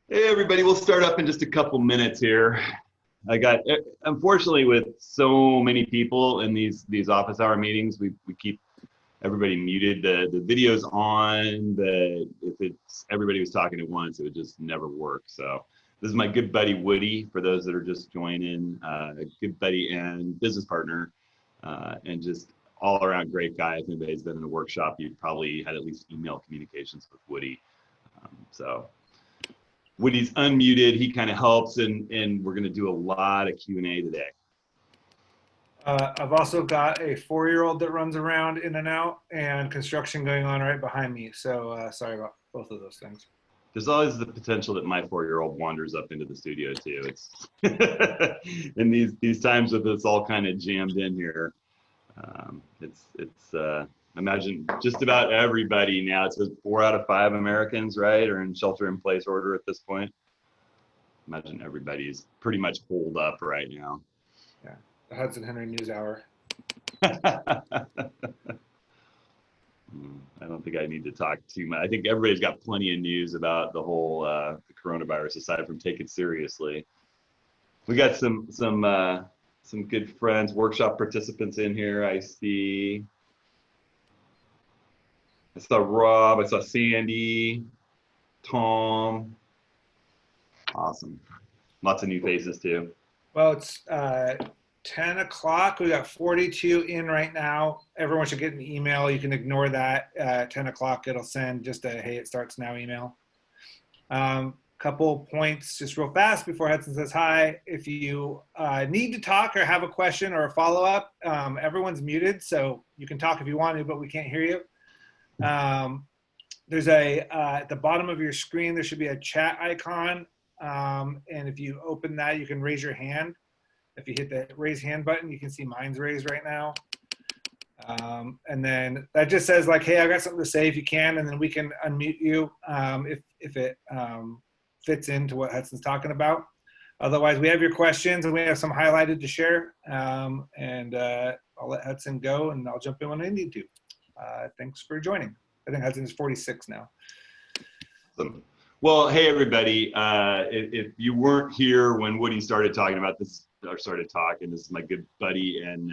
Hey everybody, we'll start up in just a couple minutes here. I got unfortunately with so many people in these office hour meetings, we keep everybody muted. The video's on, but if it's everybody was talking at once, it would just never work. So this is my good buddy Woody. For those that are just joining, a good buddy and business partner, and just all around great guy. If anybody's been in a workshop, you've probably had at least email communications with Woody. So when he's unmuted, he kind of helps, and we're going to do a lot of Q&A today. I've also got a 4-year-old that runs around in and out and construction going on right behind me. So sorry about both of those things. There's always the potential that my 4-year-old wanders up into the studio too. It's in these times with us all kind of jammed in here. It's imagine just about everybody now. It's 4 out of 5 Americans, right, are in shelter-in-place order at this point. Imagine everybody's pretty much holed up right now. Yeah, the Hudson Henry News Hour. I don't think I need to talk too much. I think everybody's got plenty of news about the whole the coronavirus, aside from take it seriously. We got some good friends, workshop participants in here. I saw Rob, I saw Sandy, Tom. Awesome. Lots of new faces too. Well, it's 10 o'clock. We got 42 in right now. Everyone should get an email. You can ignore that. At 10 o'clock, it'll send just a, hey, it starts now email. Couple points just real fast before Hudson says hi. If you need to talk or have a question or a follow-up, everyone's muted, so you can talk if you want to, but we can't hear you. There's at the bottom of your screen, there should be a chat icon. And if you open that, you can raise your hand. If you hit the raise hand button, you can see mine's raised right now. And then that just says like, hey, I got something to say if you can, and then we can unmute you if it fits into what Hudson's talking about. Otherwise, we have your questions and we have some highlighted to share. I'll let Hudson go and I'll jump in when I need to. Thanks for joining. I think Hudson is 46 now. Awesome. Well, hey everybody. If you weren't here when Woody started talking about this, or started talking, this is my good buddy and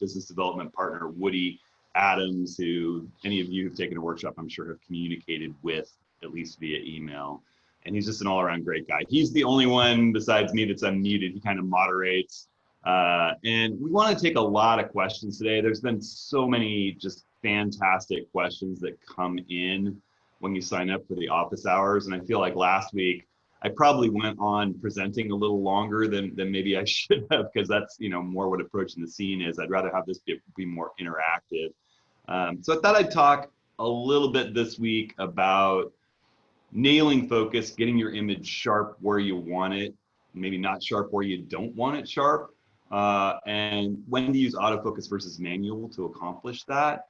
business development partner, Woody Adams, who any of you who've taken a workshop, I'm sure, have communicated with, at least via email. And he's just an all-around great guy. He's the only one besides me that's unmuted. He kind of moderates. And we want to take a lot of questions today. There's been so many just fantastic questions that come in when you sign up for the office hours. And I feel like last week, I probably went on presenting a little longer than maybe I should have, because that's, more what approaching the scene is. I'd rather have this be more interactive. So I thought I'd talk a little bit this week about nailing focus, getting your image sharp where you want it, maybe not sharp where you don't want it sharp, and when to use autofocus versus manual to accomplish that.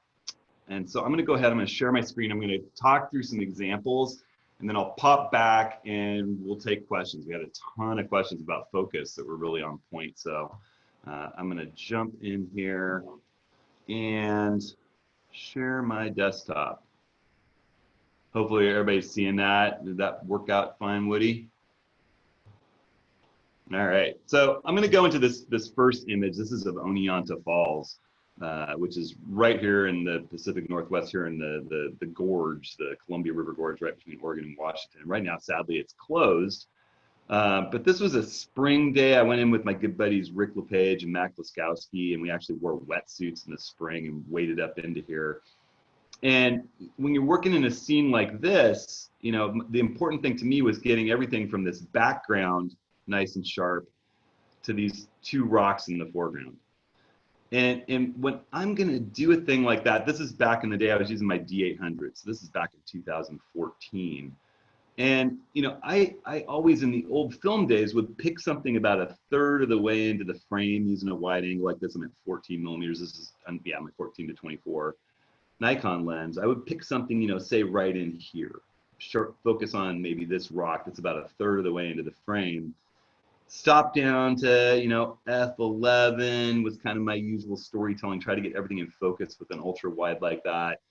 And so I'm going to go ahead, I'm going to share my screen, I'm going to talk through some examples, and then I'll pop back and we'll take questions. We had a ton of questions about focus that were really on point. So I'm going to jump in here and share my desktop. Hopefully everybody's seeing that. Did that work out fine, Woody? All right, so I'm going to go into this first image. This is of Oneonta Falls, which is right here in the Pacific Northwest, here in the gorge, the Columbia River Gorge, right between Oregon and Washington. Right now, sadly, it's closed. But this was a spring day. I went in with my good buddies Rick LePage and Mac Laskowski, and we actually wore wetsuits in the spring and waded up into here. And when you're working in a scene like this, the important thing to me was getting everything from this background nice and sharp to these two rocks in the foreground. And when I'm going to do a thing like that, this is back in the day, I was using my D800. So this is back in 2014. And, I always in the old film days would pick something about a third of the way into the frame using a wide angle like this. I'm at 14 millimeters. This is, my 14 to 24 Nikon lens. I would pick something, say right in here, focus on maybe this rock that's about a third of the way into the frame. Stop down to, F11 was kind of my usual storytelling, try to get everything in focus with an ultra wide like that.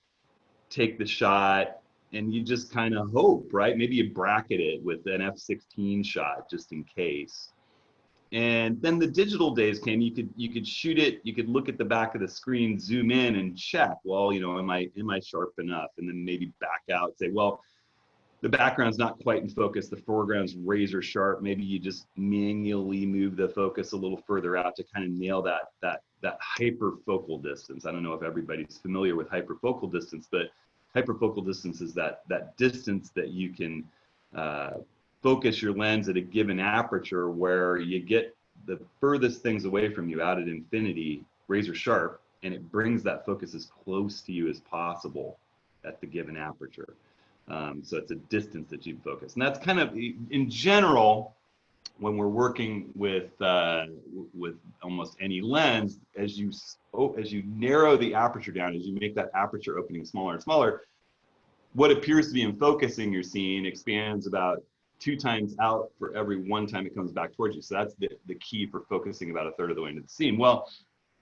Take the shot, and you just kind of hope, right? Maybe you bracket it with an F-16 shot just in case. And then the digital days came. You could shoot it. You could look at the back of the screen, zoom in, and check. Well, am I sharp enough? And then maybe back out, say, well, the background's not quite in focus. The foreground's razor sharp. Maybe you just manually move the focus a little further out to kind of nail that hyperfocal distance. I don't know if everybody's familiar with hyperfocal distance, but hyperfocal distance is that distance that you can focus your lens at a given aperture where you get the furthest things away from you out at infinity, razor sharp, and it brings that focus as close to you as possible at the given aperture. So it's a distance that you focus. And that's kind of, in general, when we're working with almost any lens, as you narrow the aperture down, as you make that aperture opening smaller and smaller, what appears to be in focus in your scene expands about 2 times out for every 1 time it comes back towards you. So that's the key for focusing about 1/3 of the way into the scene. Well,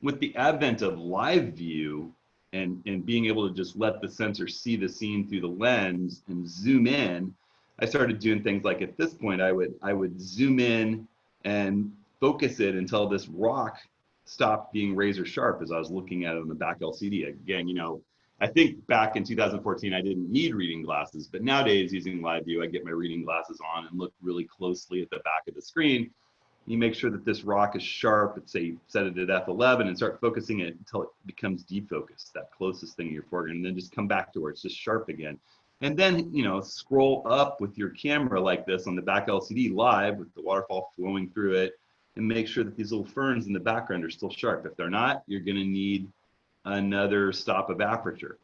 with the advent of live view and being able to just let the sensor see the scene through the lens and zoom in, I started doing things like, at this point, I would zoom in and focus it until this rock stopped being razor sharp as I was looking at it on the back LCD. Again, I think back in 2014, I didn't need reading glasses, but nowadays using live view, I get my reading glasses on and look really closely at the back of the screen. You make sure that this rock is sharp. Let's say set it at F11 and start focusing it until it becomes defocused, that closest thing in your foreground, and then just come back to where it's just sharp again. And then, scroll up with your camera like this on the back LCD live with the waterfall flowing through it, and make sure that these little ferns in the background are still sharp. If they're not, you're going to need another stop of aperture.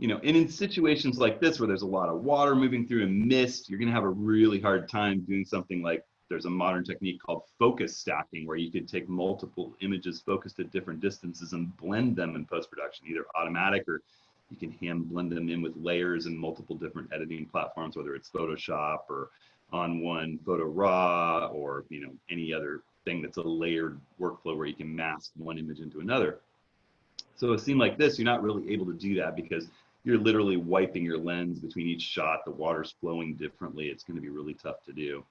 And in situations like this where there's a lot of water moving through and mist, you're going to have a really hard time doing something like, there's a modern technique called focus stacking, where you could take multiple images focused at different distances and blend them in post-production, either automatic, or you can hand blend them in with layers and multiple different editing platforms, whether it's Photoshop or On1 Photo Raw, or any other thing that's a layered workflow where you can mask one image into another. So a scene like this, you're not really able to do that because you're literally wiping your lens between each shot. The water's flowing differently. It's going to be really tough to do.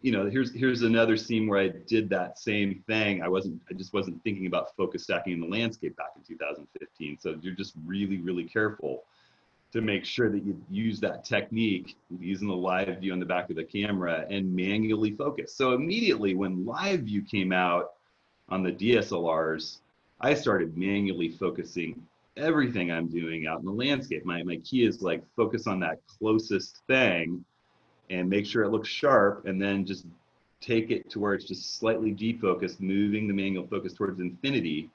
Here's another scene where I did that same thing. I just wasn't thinking about focus stacking in the landscape back in 2015. So you're just really, really careful to make sure that you use that technique using the live view on the back of the camera and manually focus. So immediately when live view came out on the DSLRs, I started manually focusing everything I'm doing out in the landscape. My key is like focus on that closest thing and make sure it looks sharp, and then just take it to where it's just slightly defocused, moving the manual focus towards infinity,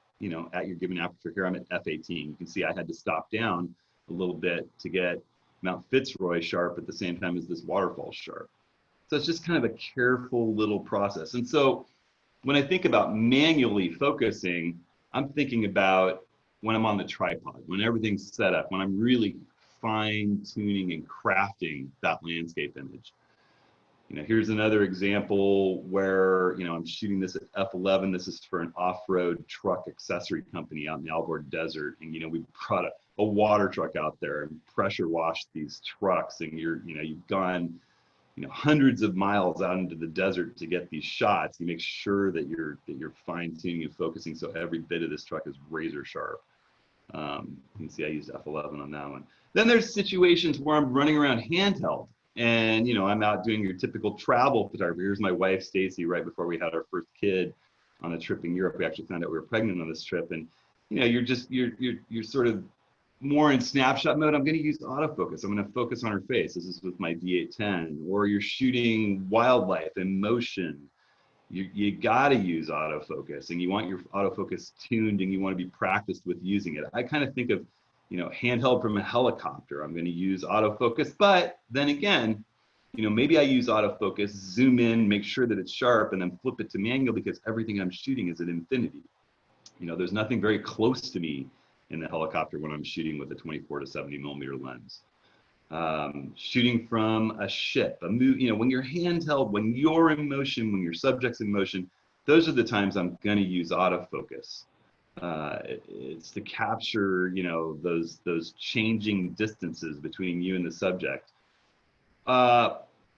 at your given aperture. Here I'm at F18. You can see I had to stop down a little bit to get Mount Fitzroy sharp at the same time as this waterfall sharp. So it's just kind of a careful little process. And so when I think about manually focusing, I'm thinking about when I'm on the tripod, when everything's set up, when I'm really fine tuning and crafting that landscape image. Here's another example where, I'm shooting this at F11. This is for an off-road truck accessory company out in the Alvord Desert. And, we brought a water truck out there and pressure washed these trucks. And you've gone, hundreds of miles out into the desert to get these shots. You make sure that you're fine tuning and focusing so every bit of this truck is razor sharp. You can see I used F11 on that one. Then there's situations where I'm running around handheld and, I'm out doing your typical travel photography. Here's my wife, Stacy, right before we had our first kid on a trip in Europe. We actually found out we were pregnant on this trip. And, you're sort of more in snapshot mode. I'm going to use autofocus. I'm going to focus on her face. This is with my D810. Or you're shooting wildlife in motion. You got to use autofocus, and you want your autofocus tuned, and you want to be practiced with using it. I kind of think of, handheld from a helicopter. I'm going to use autofocus, but then again, maybe I use autofocus, zoom in, make sure that it's sharp, and then flip it to manual because everything I'm shooting is at infinity. There's nothing very close to me in the helicopter when I'm shooting with a 24 to 70 millimeter lens. Shooting from a ship, when you're handheld, when you're in motion, when your subject's in motion, those are the times I'm going to use autofocus. It's to capture, you know, those changing distances between you and the subject.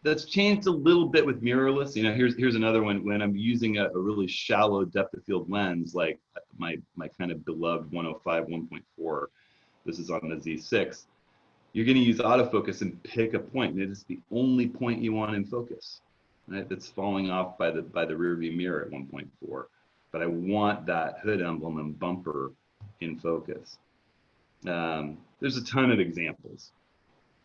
That's changed a little bit with mirrorless. You know, here's another one. When I'm using a really shallow depth of field lens, like my kind of beloved 105 1.4, this is on the Z6. You're going to use autofocus and pick a point, and it is the only point you want in focus, right? That's falling off by the rear view mirror at 1.4. But I want that hood emblem and bumper in focus. There's a ton of examples.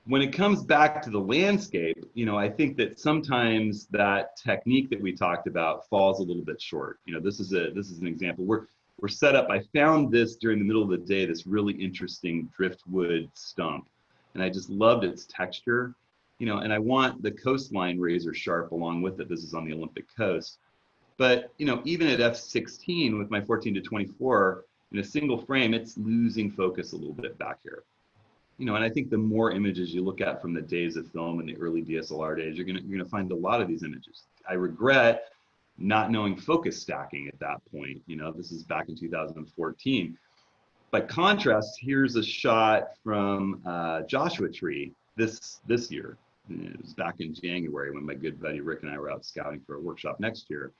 When it comes back to the landscape, you know, I think that sometimes that technique that we talked about falls a little bit short. You know, this is an example. We're set up. I found this during the middle of the day, this really interesting driftwood stump, and I just loved its texture. You know, and I want the coastline razor sharp along with it. This is on the Olympic coast. But, you know, even at f16 with my 14 to 24 in a single frame, it's losing focus a little bit back here. You know, and I think the more images you look at from the days of film and the early DSLR days, you're gonna find a lot of these images. I regret not knowing focus stacking at that point. You know, this is back in 2014. By contrast, here's a shot from Joshua Tree this year. It was back in January when my good buddy Rick and I were out scouting for a workshop next year.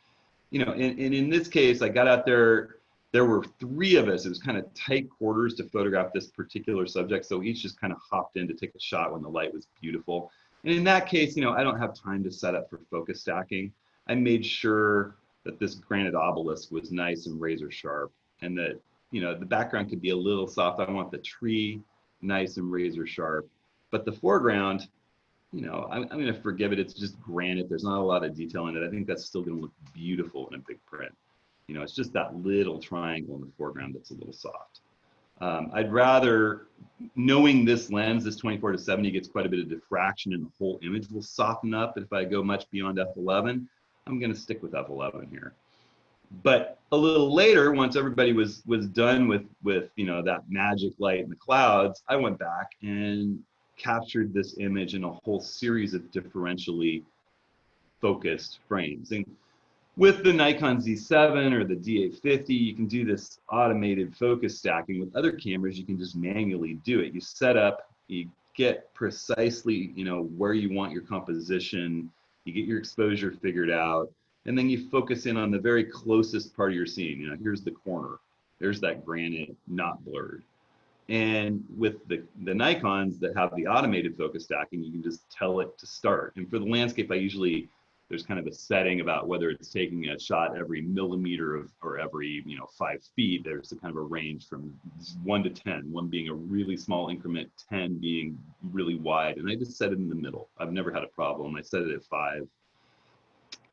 You know, and in this case, I got out there. There were three of us. It was kind of tight quarters to photograph this particular subject. So each just kind of hopped in to take a shot when the light was beautiful. And in that case, you know, I don't have time to set up for focus stacking. I made sure that this granite obelisk was nice and razor sharp, and that, you know, the background could be a little soft. I want the tree nice and razor sharp, but the foreground, you know, I'm going to forgive it. It's just granite. There's not a lot of detail in it. I think that's still going to look beautiful in a big print. You know, it's just that little triangle in the foreground that's a little soft. I'd rather, knowing this lens, this 24 to 70 gets quite a bit of diffraction and the whole image will soften up. If I go much beyond f11, I'm going to stick with f11 here. But a little later, once everybody was done with you know, that magic light in the clouds, I went back and captured this image in a whole series of differentially focused frames. And with the Nikon Z7 or the D850, you can do this automated focus stacking. With other cameras, you can just manually do it. You set up, you get precisely, you know, where you want your composition, you get your exposure figured out, and then you focus in on the very closest part of your scene. You know, here's the corner, there's that granite, not blurred. And with the Nikons that have the automated focus stacking, you can just tell it to start. And for the landscape, there's kind of a setting about whether it's taking a shot every millimeter of, or every, you know, 5 feet. There's a kind of a range from 1 to 10, 1 being a really small increment, 10 being really wide. And I just set it in the middle. I've never had a problem. I set it at 5.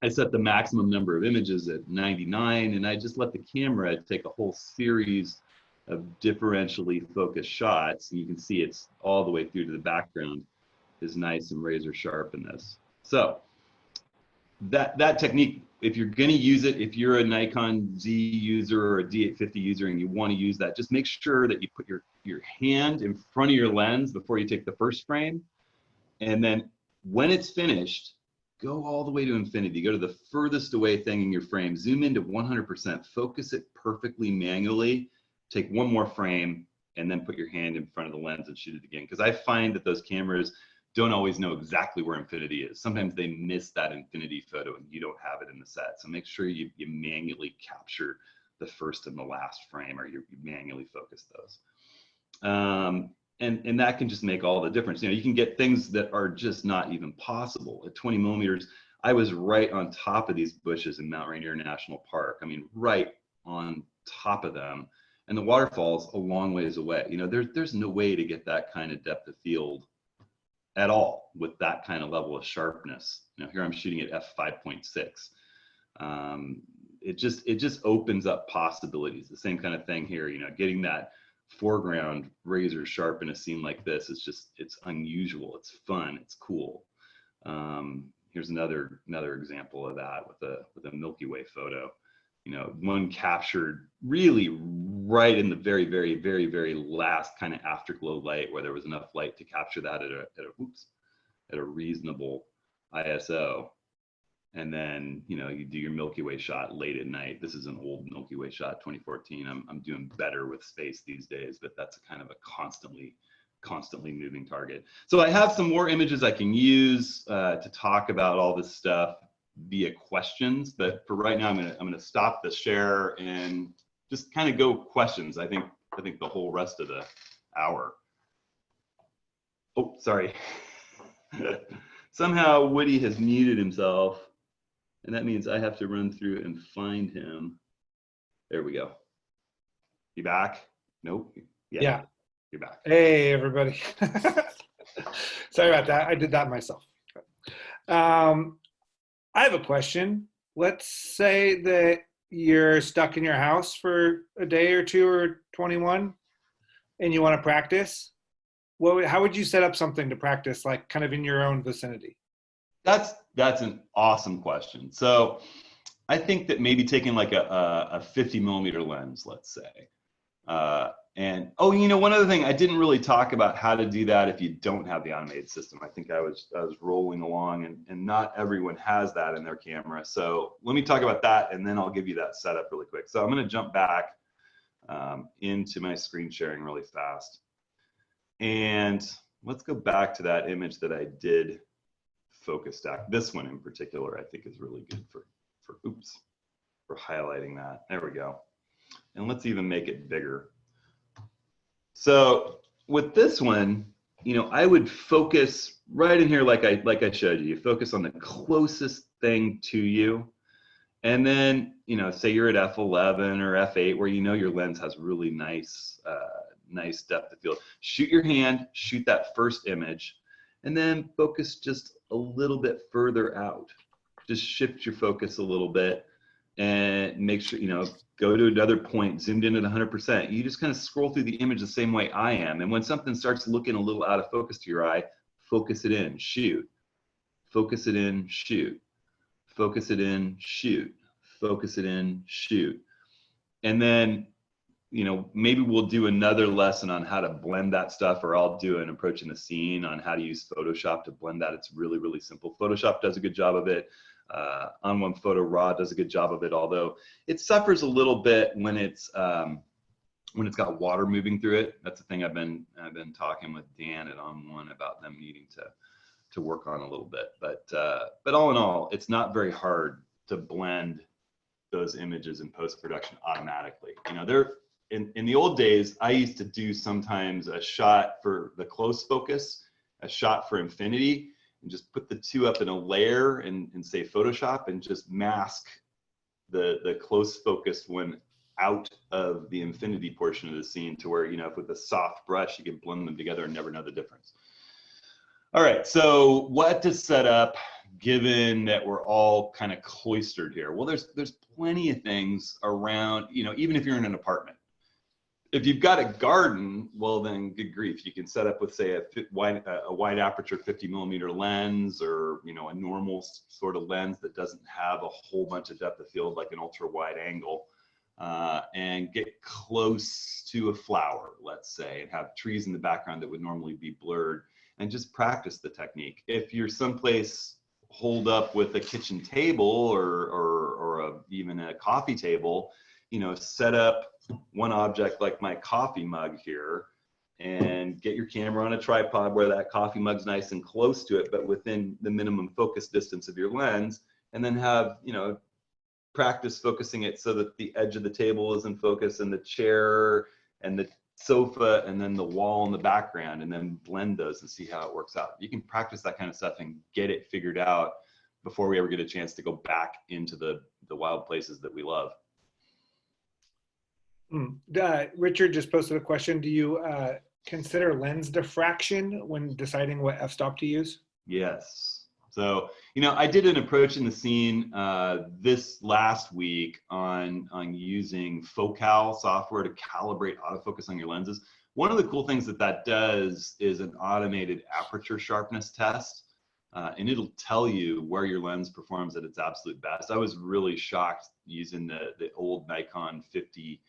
I set the maximum number of images at 99, and I just let the camera take a whole series of differentially focused shots. And you can see it's all the way through to the background is nice and razor sharp in this. So that technique, if you're going to use it, if you're a Nikon Z user or a D850 user and you want to use that, just make sure that you put your hand in front of your lens before you take the first frame. And then when it's finished, go all the way to infinity. Go to the furthest away thing in your frame, zoom into 100%, focus it perfectly manually, take one more frame, and then put your hand in front of the lens and shoot it again. Because I find that those cameras don't always know exactly where infinity is. Sometimes they miss that infinity photo and you don't have it in the set. So make sure you manually capture the first and the last frame, or you manually focus those. And that can just make all the difference. You know, you can get things that are just not even possible. At 20 millimeters, I was right on top of these bushes in Mount Rainier National Park. I mean, right on top of them. And the waterfall's a long ways away. You know, there's no way to get that kind of depth of field at all with that kind of level of sharpness. You know, here I'm shooting at f5.6. It just opens up possibilities. The same kind of thing here, you know, getting that foreground razor sharp in a scene like this is just, it's unusual, it's fun, it's cool. Here's another example of that with a Milky Way photo. You know, one captured really right in the very, very, very, very last kind of afterglow light, where there was enough light to capture that at a reasonable ISO. And then, you know, you do your Milky Way shot late at night. This is an old Milky Way shot, 2014. I'm doing better with space these days, but that's kind of a constantly moving target. So I have some more images I can use to talk about all this stuff via questions, but for right now, I'm gonna stop the share and just kind of go questions. I think the whole rest of the hour. Oh, sorry. Somehow Woody has muted himself. And that means I have to run through and find him. There we go. You back? Nope. Yeah. You're back. Hey, everybody. Sorry about that. I did that myself. I have a question. Let's say that you're stuck in your house for a day or two or 21 and you want to practice. How would you set up something to practice, like kind of in your own vicinity? That's an awesome question. So I think that maybe taking like a 50 millimeter lens, let's say. And oh, you know, one other thing, I didn't really talk about how to do that if you don't have the automated system. I think I was rolling along, and not everyone has that in their camera. So let me talk about that, and then I'll give you that setup really quick. So I'm going to jump back into my screen sharing really fast. And let's go back to that image that I did focus stack. This one in particular, I think is really good for highlighting that. There we go. And let's even make it bigger. So with this one, you know, I would focus right in here like I showed you. You focus on the closest thing to you. And then, you know, say you're at f11 or f8 where you know your lens has really nice depth of field. Shoot your hand, shoot that first image, and then focus just a little bit further out. Just shift your focus a little bit and make sure, you know, go to another point, zoomed in at 100%. You just kind of scroll through the image the same way I am. And when something starts looking a little out of focus to your eye, focus it in, shoot. Focus it in, shoot. Focus it in, shoot. Focus it in, shoot. And then, you know, maybe we'll do another lesson on how to blend that stuff, or I'll do an approach in the scene on how to use Photoshop to blend that. It's really, really simple. Photoshop does a good job of it. On One Photo Raw does a good job of it, although it suffers a little bit when it's got water moving through it. That's the thing I've been talking with Dan at On One about them needing to work on a little bit. But all in all, it's not very hard to blend those images in post-production automatically. You know, they're in the old days, I used to do sometimes a shot for the close focus, a shot for infinity, and just put the two up in a layer and say Photoshop and just mask the close focused one out of the infinity portion of the scene to where, you know, if with a soft brush, you can blend them together and never know the difference. All right, so what to set up given that we're all kind of cloistered here? Well, there's plenty of things around, you know, even if you're in an apartment. If you've got a garden, well then good grief, you can set up with say a wide aperture 50 millimeter lens, or, you know, a normal sort of lens that doesn't have a whole bunch of depth of field like an ultra wide angle, and get close to a flower, let's say, and have trees in the background that would normally be blurred, and just practice the technique. If you're someplace holed up with a kitchen table or even a coffee table, you know, set up one object like my coffee mug here and get your camera on a tripod where that coffee mug's nice and close to it, but within the minimum focus distance of your lens, and then have, you know, practice focusing it so that the edge of the table is in focus and the chair and the sofa and then the wall in the background, and then blend those and see how it works out. You can practice that kind of stuff and get it figured out before we ever get a chance to go back into the wild places that we love. Richard just posted a question. Do you consider lens diffraction when deciding what f-stop to use? Yes. So, you know, I did an approach in the scene this last week on using Focal software to calibrate autofocus on your lenses. One of the cool things that does is an automated aperture sharpness test, and it'll tell you where your lens performs at its absolute best. I was really shocked using the old Nikon 50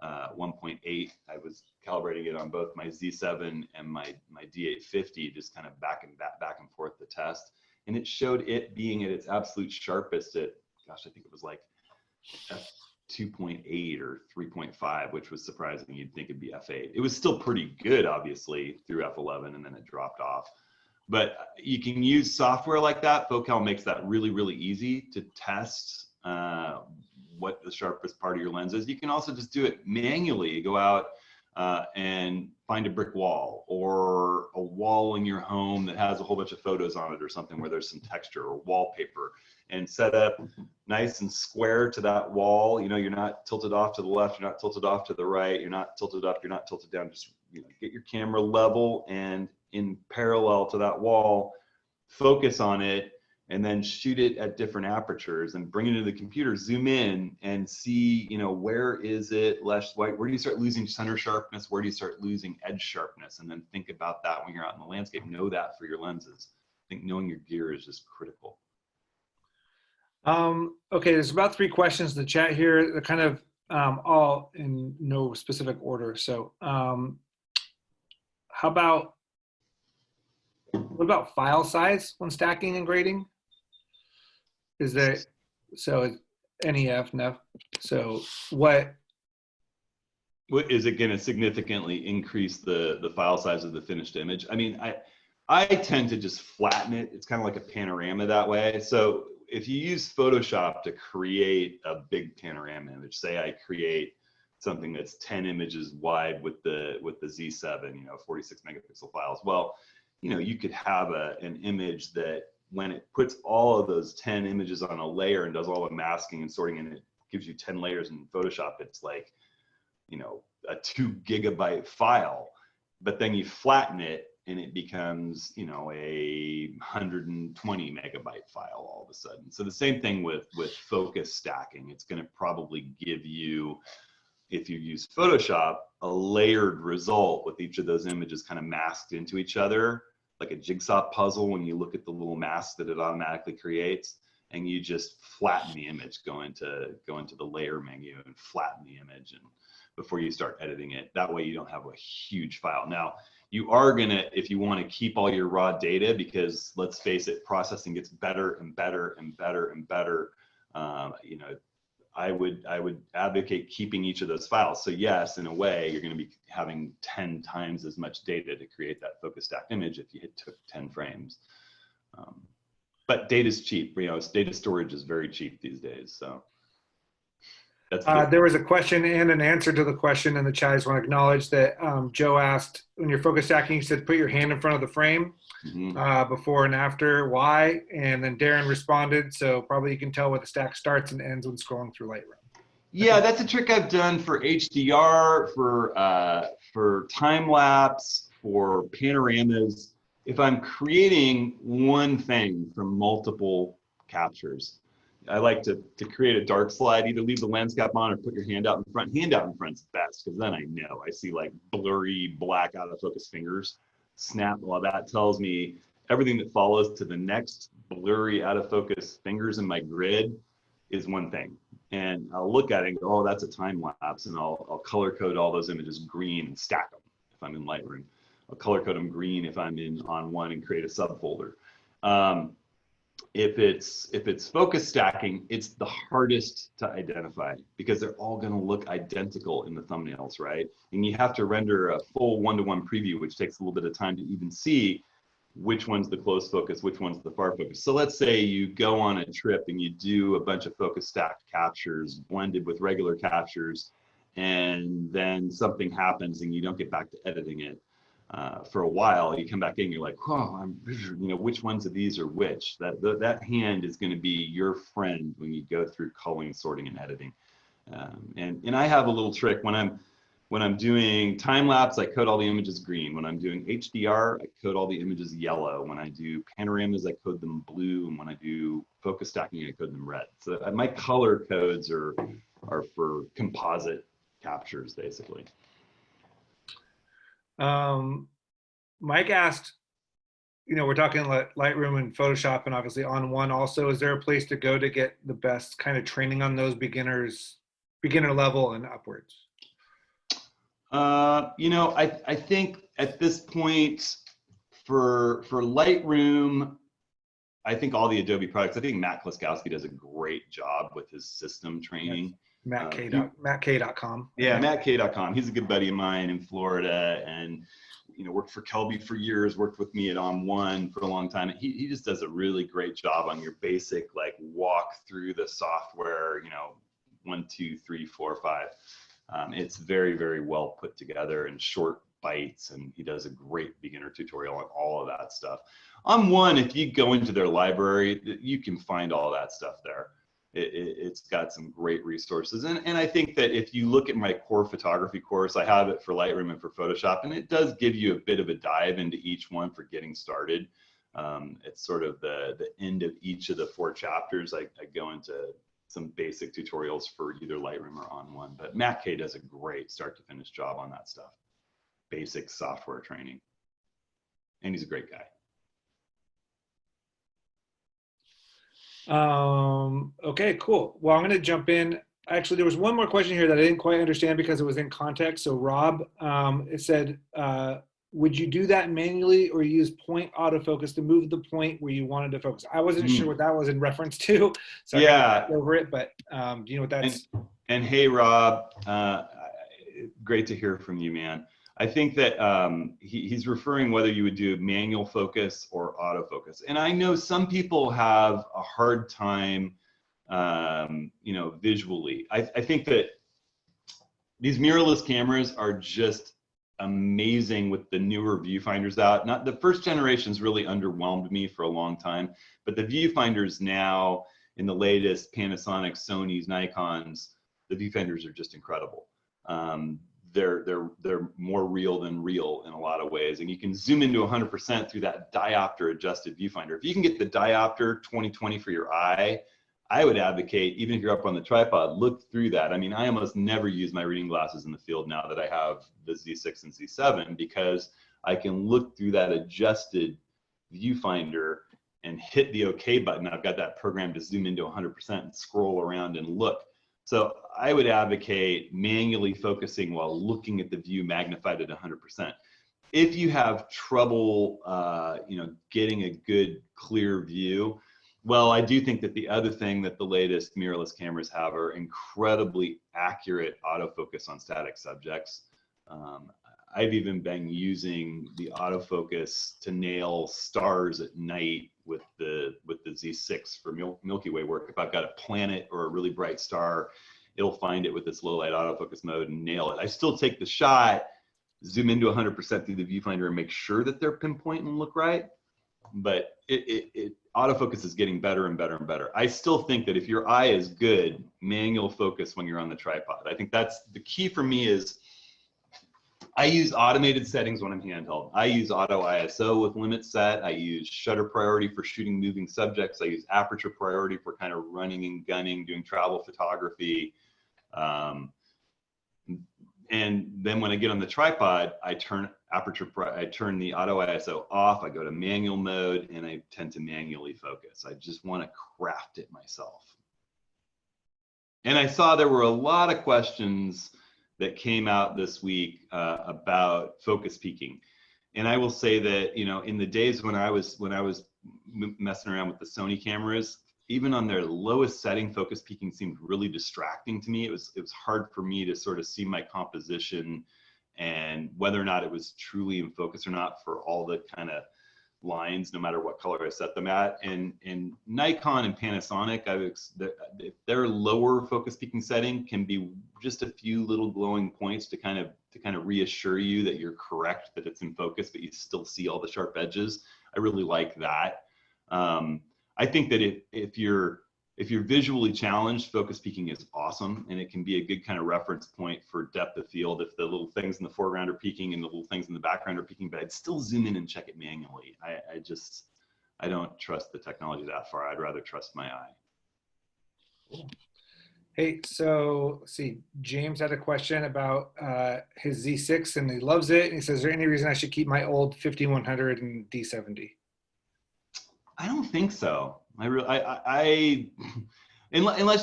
1.8. I was calibrating it on both my Z7 and my D850, just kind of back and forth the test. and it showed it being at its absolute sharpest at, gosh, I think it was like f2.8 or 3.5, which was surprising. You'd think it'd be f8. It was still pretty good, obviously, through f11, and then it dropped off. But you can use software like that. Focal makes that really, really easy to test what the sharpest part of your lens is. You can also just do it manually. Go out and find a brick wall or a wall in your home that has a whole bunch of photos on it or something where there's some texture or wallpaper, and set up nice and square to that wall. You know, you're not tilted off to the left, you're not tilted off to the right, you're not tilted up, you're not tilted down. Just, you know, get your camera level and in parallel to that wall, focus on it, and then shoot it at different apertures and bring it into the computer, zoom in and see, you know, where is it less white? Where do you start losing center sharpness? Where do you start losing edge sharpness? And then think about that when you're out in the landscape. Know that for your lenses. I think knowing your gear is just critical. Okay, there's about 3 questions in the chat here. They're kind of all in no specific order. So what about file size when stacking and grading? Is there, so NEF, NEF, so what? Is it going to significantly increase the file size of the finished image? I mean, I tend to just flatten it. It's kind of like a panorama that way. So if you use Photoshop to create a big panorama image, say I create something that's 10 images wide with the Z7, you know, 46 megapixel files. Well, you know, you could have an image that when it puts all of those 10 images on a layer and does all the masking and sorting, and it gives you 10 layers in Photoshop, it's like, you know, a 2 gigabyte file. But then you flatten it and it becomes, you know, a 120 megabyte file all of a sudden. So the same thing with focus stacking. It's going to probably give you, if you use Photoshop, a layered result with each of those images kind of masked into each other, like a jigsaw puzzle when you look at the little mask that it automatically creates, and you just flatten the image, go into the layer menu and flatten the image, and before you start editing it. That way you don't have a huge file. Now, you are gonna, if you want to keep all your raw data, because let's face it, processing gets better and better and better and better. You know, I would advocate keeping each of those files. So yes, in a way, you're going to be having 10 times as much data to create that focus stacked image if you took 10 frames. But data is cheap. You know, data storage is very cheap these days. So that's there was a question and an answer to the question in the chat. I just want to acknowledge that Joe asked, when you're focus stacking, you said put your hand in front of the frame. Before and after, why? And then Darren responded, so probably you can tell where the stack starts and ends when scrolling through Lightroom. Yeah, that's a trick I've done for HDR, for time lapse, for panoramas. If I'm creating one thing from multiple captures, I like to create a dark slide, either leave the lens cap on or put your hand out in front. Hand out in front's best, because then I know I see like blurry black out of focus fingers. Snap, well, that tells me everything that follows to the next blurry out of focus fingers in my grid is one thing. And I'll look at it and go, oh, that's a time lapse. And I'll color code all those images green and stack them if I'm in Lightroom. I'll color code them green if I'm in on one and create a subfolder. If it's focus stacking, it's the hardest to identify because they're all going to look identical in the thumbnails, right? And you have to render a full one-to-one preview, which takes a little bit of time to even see which one's the close focus, which one's the far focus. So let's say you go on a trip and you do a bunch of focus stacked captures blended with regular captures, and then something happens and you don't get back to editing it. For a while, you come back in, you're like, oh, you know, which ones of these are which? That hand is going to be your friend when you go through culling, sorting, and editing. And I have a little trick when I'm doing time lapse, I code all the images green. When I'm doing HDR, I code all the images yellow. When I do panoramas, I code them blue. And when I do focus stacking, I code them red. So my color codes are for composite captures, basically. Mike asked, you know, we're talking Lightroom and Photoshop and obviously on one also. Is there a place to go to get the best kind of training on those beginner level and upwards? You know, I think at this point for Lightroom, I think all the Adobe products, I think Matt Kloskowski does a great job with his system training. MattK.com. Yeah, MattK.com. He's a good buddy of mine in Florida, and worked for Kelby for years, worked with me at On1 for a long time. He just does a really great job on your basic, like, walk through the software, 1, 2, 3, 4, 5. It's very, very well put together in short bites, and he does a great beginner tutorial on all of that stuff. On1, if you go into their library, you can find all that stuff there. It's got some great resources. And I think that if you look at my core photography course, I have it for Lightroom and for Photoshop, and it does give you a bit of a dive into each one for getting started. It's sort of the end of each of the 4 chapters. I go into some basic tutorials for either Lightroom or On1, but Matt K does a great start to finish job on that stuff. Basic software training. And he's a great guy. Okay, cool. Well, I'm going to jump in. Actually, there was one more question here that I didn't quite understand because it was in context. So Rob, it said, would you do that manually or use point autofocus to move the point where you wanted to focus? I wasn't sure what that was in reference to, so I kind of over it, but do you know what that's? And hey, Rob, great to hear from you, man. I think that he's referring whether you would do manual focus or autofocus. And I know some people have a hard time, visually. I think that these mirrorless cameras are just amazing with the newer viewfinders out. Not the first generations really underwhelmed me for a long time, but the viewfinders now in the latest Panasonic, Sony's, Nikons, the viewfinders are just incredible. They're more real than real in a lot of ways, and you can zoom into 100% through that diopter adjusted viewfinder. If you can get the diopter 20/20 for your eye, I would advocate, even if you're up on the tripod, look through that. I mean, I almost never use my reading glasses in the field now that I have the Z6 and Z7, because I can look through that adjusted viewfinder and hit the OK button. I've got that program to zoom into 100% and scroll around and look. So I would advocate manually focusing while looking at the view magnified at 100%. If you have trouble, getting a good clear view, well, I do think that the other thing that the latest mirrorless cameras have are incredibly accurate autofocus on static subjects. I've even been using the autofocus to nail stars at night with the Z6 for Milky Way work. If I've got a planet or a really bright star, it'll find it with its low light autofocus mode and nail it. I still take the shot, zoom into 100% through the viewfinder and make sure that they're pinpoint and look right. But autofocus is getting better and better and better. I still think that if your eye is good, manual focus when you're on the tripod. I think that's the key for me. Is I use automated settings when I'm handheld. I use auto ISO with limit set. I use shutter priority for shooting moving subjects. I use aperture priority for kind of running and gunning, doing travel photography. And then when I get on the tripod, I turn the auto ISO off. I go to manual mode, and I tend to manually focus. I just want to craft it myself. And I saw there were a lot of questions that came out this week about focus peaking. And I will say that, in the days when I was messing around with the Sony cameras, even on their lowest setting, focus peaking seemed really distracting to me. It was hard for me to sort of see my composition and whether or not it was truly in focus or not for all the kind of lines, no matter what color I set them at. And Nikon and Panasonic, their lower focus peaking setting can be just a few little glowing points to kind of reassure you that you're correct, that it's in focus, but you still see all the sharp edges. I really like that. I think that if you're visually challenged, focus peaking is awesome, and it can be a good kind of reference point for depth of field if the little things in the foreground are peaking and the little things in the background are peaking, but I'd still zoom in and check it manually. I don't trust the technology that far. I'd rather trust my eye. Cool. Hey, so let's see, James had a question about his Z6 and he loves it. And he says, is there any reason I should keep my old 5100 and D70? I don't think so. Unless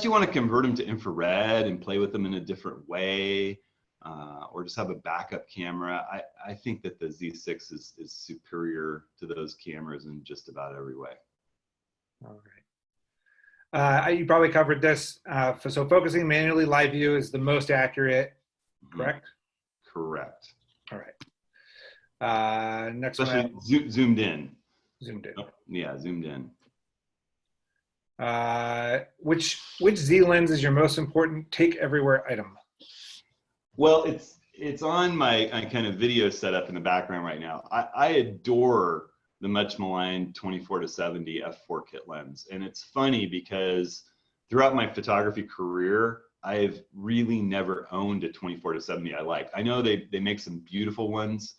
you want to convert them to infrared and play with them in a different way, or just have a backup camera, I think that the Z6 is superior to those cameras in just about every way. You probably covered this. So focusing manually live view is the most accurate, correct? Correct. All right. Next one. Especially zoomed in. Zoomed in. Oh, yeah, zoomed in. Which Z lens is your most important take everywhere item? Well, it's on my kind of video setup in the background right now. I adore the much maligned 24-70 f4 kit lens, and it's funny because throughout my photography career, I've really never owned a 24-70 I like. I know they make some beautiful ones.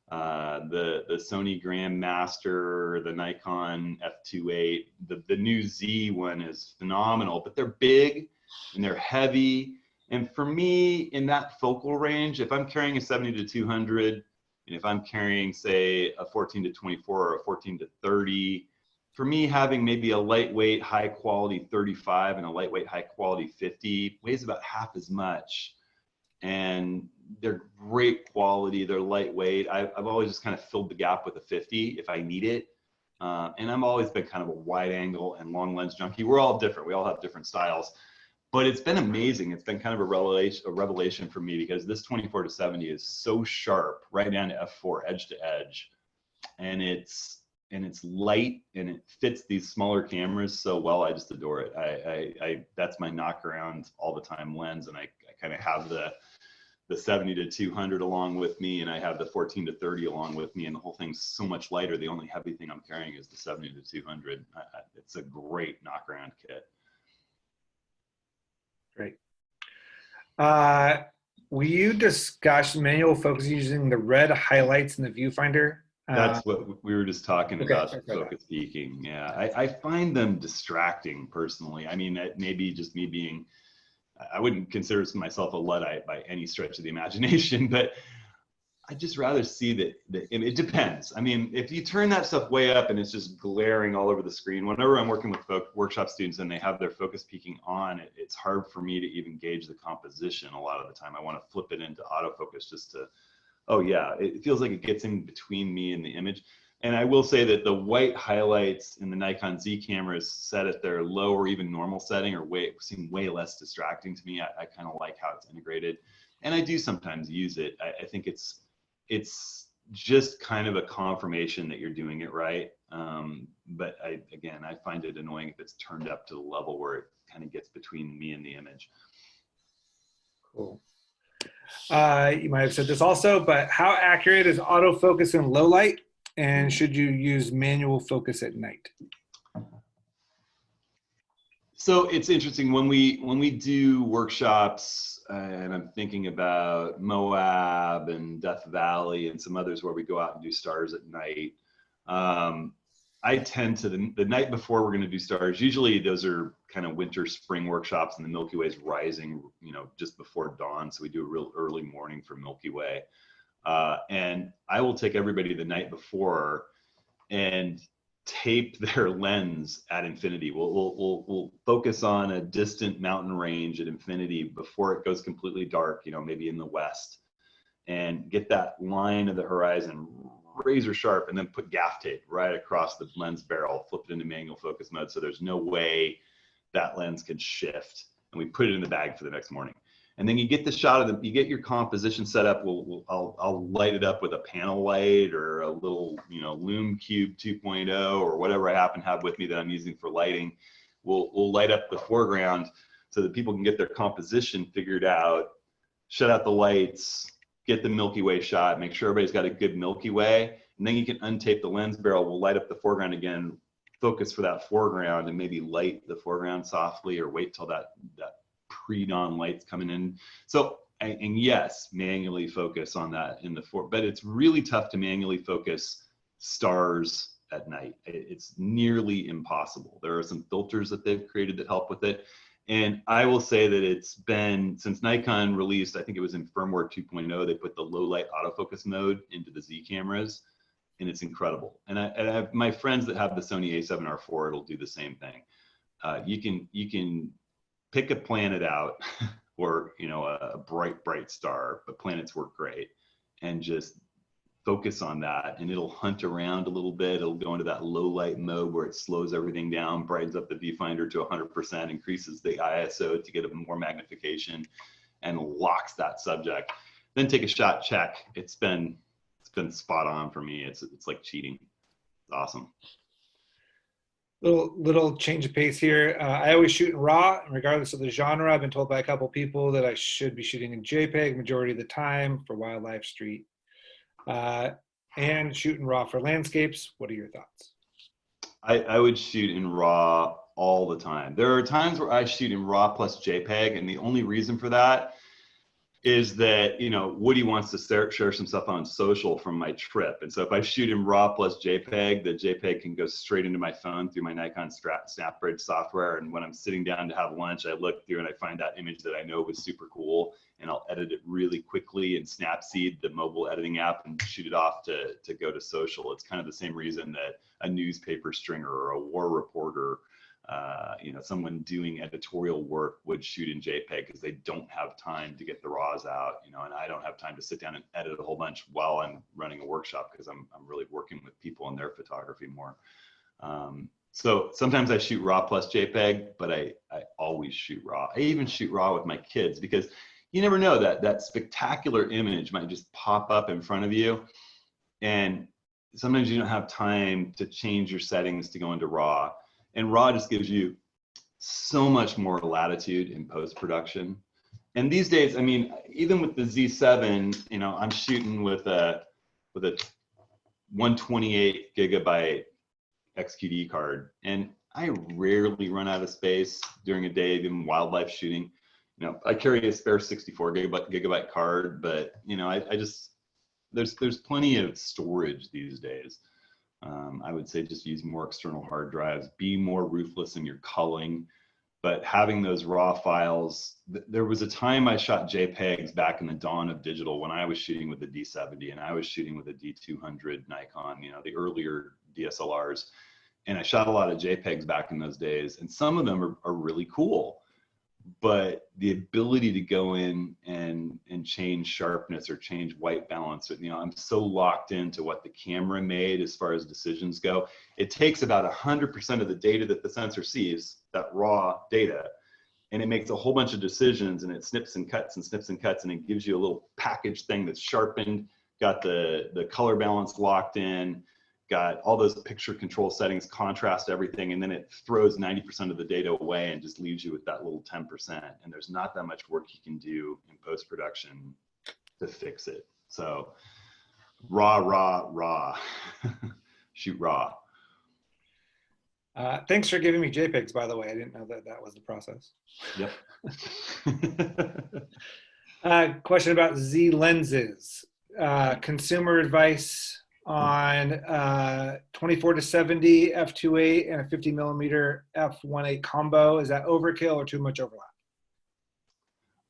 The Sony Grandmaster, the Nikon f2.8, the new Z one is phenomenal, but they're big and they're heavy. And for me, in that focal range, if I'm carrying a 70-200, and if I'm carrying, say, a 14-24 or a 14-30, for me, having maybe a lightweight, high quality 35 and a lightweight, high quality 50 weighs about half as much. And they're great quality, they're lightweight. I've always just kind of filled the gap with a 50 if I need it. And I've always been kind of a wide angle and long lens junkie. We're all different, we all have different styles. But it's been amazing. It's been kind of a revelation for me because this 24-70 is so sharp, right down to f4, edge to edge, and it's light and it fits these smaller cameras so well. I just adore it. I that's my knock around all the time lens, and I kind of have the 70-200 along with me, and I have the 14-30 along with me, and the whole thing's so much lighter. The only heavy thing I'm carrying is the 70-200. It's a great knock around kit. Great. Will you discuss manual focus using the red highlights in the viewfinder? That's what we were just talking about, focus peaking. Yeah, I find them distracting personally. I mean, maybe just me being, I wouldn't consider myself a Luddite by any stretch of the imagination, but I'd just rather see that it depends. I mean, if you turn that stuff way up and it's just glaring all over the screen, whenever I'm working with workshop students and they have their focus peaking on, it's hard for me to even gauge the composition a lot of the time. I want to flip it into autofocus just to, oh yeah, it feels like it gets in between me and the image. And I will say that the white highlights in the Nikon Z cameras set at their low or even normal setting seem way less distracting to me. I kind of like how it's integrated. And I do sometimes use it. I think it's just kind of a confirmation that you're doing it right. But I find it annoying if it's turned up to the level where it kind of gets between me and the image. Cool. You might have said this also, but how accurate is autofocus in low light? And should you use manual focus at night? So it's interesting when we do workshops, and I'm thinking about Moab and Death Valley and some others where we go out and do stars at night. I tend to the night before we're going to do stars. Usually those are kind of winter spring workshops, and the Milky Way is rising, just before dawn. So we do a real early morning for Milky Way, and I will take everybody the night before and tape their lens at infinity. We'll focus on a distant mountain range at infinity before it goes completely dark, maybe in the west, and get that line of the horizon razor sharp, and then put gaff tape right across the lens barrel, flip it into manual focus mode so there's no way that lens can shift, and we put it in the bag for the next morning. And then you get the shot of them, you get your composition set up. I'll light it up with a panel light or a little, Lume Cube 2.0 or whatever I happen to have with me that I'm using for lighting. We'll light up the foreground so that people can get their composition figured out, shut out the lights, get the Milky Way shot, make sure everybody's got a good Milky Way, and then you can untape the lens barrel. We'll light up the foreground again, focus for that foreground, and maybe light the foreground softly or wait till that pre-dawn light's coming in. So, and yes, manually focus on that but it's really tough to manually focus stars at night. It's nearly impossible. There are some filters that they've created that help with it. And I will say that it's been, since Nikon released, I think it was in firmware 2.0, they put the low light autofocus mode into the Z cameras, and it's incredible. And I have my friends that have the Sony A7R4, it'll do the same thing. You can pick a planet out or, a bright star, but planets work great, and just focus on that, and it'll hunt around a little bit. It'll go into that low light mode where it slows everything down, brightens up the viewfinder to 100%, increases the ISO to get a more magnification, and locks that subject. Then take a shot, check. It's been spot on for me. It's like cheating. It's awesome. Little change of pace here. I always shoot in RAW, regardless of the genre. I've been told by a couple people that I should be shooting in JPEG majority of the time for wildlife, street, and shoot in RAW for landscapes. What are your thoughts? I would shoot in RAW all the time. There are times where I shoot in RAW plus JPEG, and the only reason for that is that, you know, Woody wants to share some stuff on social from my trip. And so if I shoot in RAW plus JPEG, the JPEG can go straight into my phone through my Nikon Snapbridge software. And when I'm sitting down to have lunch, I look through and I find that image that I know was super cool, and I'll edit it really quickly in Snapseed, the mobile editing app, and shoot it off to go to social. It's kind of the same reason that a newspaper stringer or a war reporter, you know, someone doing editorial work would shoot in JPEG because they don't have time to get the RAWs out, you know, and I don't have time to sit down and edit a whole bunch while I'm running a workshop because I'm really working with people and their photography more. So sometimes I shoot RAW plus JPEG, but I always shoot RAW. I even shoot RAW with my kids because you never know, that spectacular image might just pop up in front of you, and sometimes you don't have time to change your settings to go into RAW. And RAW just gives you so much more latitude in post-production. And these days, I mean, even with the Z7, you know, I'm shooting with a 128 gigabyte XQD card, and I rarely run out of space during a day, even wildlife shooting. You know, I carry a spare 64 gigabyte card, but you know, I just, there's plenty of storage these days. I would say just use more external hard drives, be more ruthless in your culling, but having those RAW files. There was a time I shot JPEGs back in the dawn of digital when I was shooting with the D70 and I was shooting with a D200 Nikon, you know, the earlier DSLRs. And I shot a lot of JPEGs back in those days, and some of them are really cool. But the ability to go in and change sharpness or change white balance, you know, I'm so locked into what the camera made as far as decisions go. It takes about 100% of the data that the sensor sees, that raw data, and it makes a whole bunch of decisions, and it snips and cuts and snips and cuts, and it gives you a little package thing that's sharpened, got the color balance locked in, got all those picture control settings, contrast everything, and then it throws 90% of the data away and just leaves you with that little 10%. And there's not that much work you can do in post-production to fix it. So raw, shoot raw. Thanks for giving me JPEGs, by the way. I didn't know that was the process. Yep. Question about Z lenses. Consumer advice on 24-70 f2.8 and a 50 millimeter f1.8 combo. Is that overkill or too much overlap?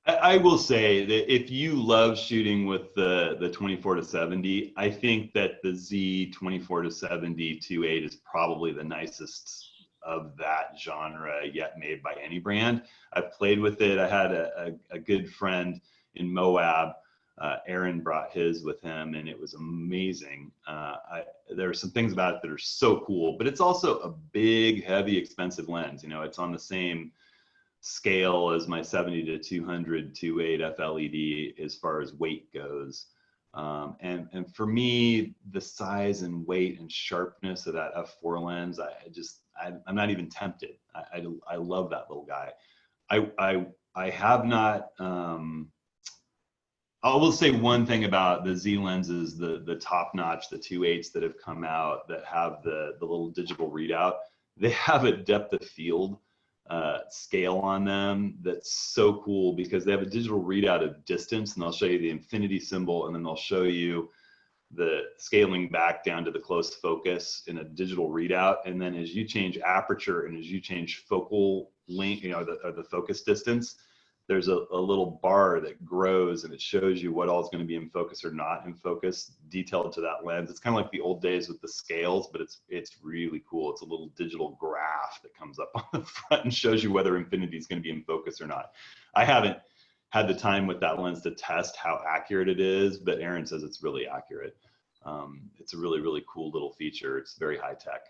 I will say that if you love shooting with the 24-70, I think that the Z 24-70 2.8 is probably the nicest of that genre yet made by any brand. I've played with it. I had a good friend in Moab. Aaron brought his with him, and it was amazing. There are some things about it that are so cool, but it's also a big, heavy, expensive lens. You know, it's on the same scale as my 70-200 2.8 FLED as far as weight goes. And for me, the size and weight and sharpness of that f4 lens, I'm not even tempted. I love that little guy. I have not. I will say one thing about the Z lenses, the top notch, the 2.8s that have come out that have the little digital readout. They have a depth of field scale on them that's so cool because they have a digital readout of distance, and they'll show you the infinity symbol, and then they'll show you the scaling back down to the close focus in a digital readout. And then as you change aperture and as you change focal length, you know, the focus distance, there's a little bar that grows, and it shows you what all is going to be in focus or not in focus, detailed to that lens. It's kind of like the old days with the scales, but it's really cool. It's a little digital graph that comes up on the front and shows you whether infinity is going to be in focus or not. I haven't had the time with that lens to test how accurate it is, but Aaron says it's really accurate. It's a really, really cool little feature. It's very high tech.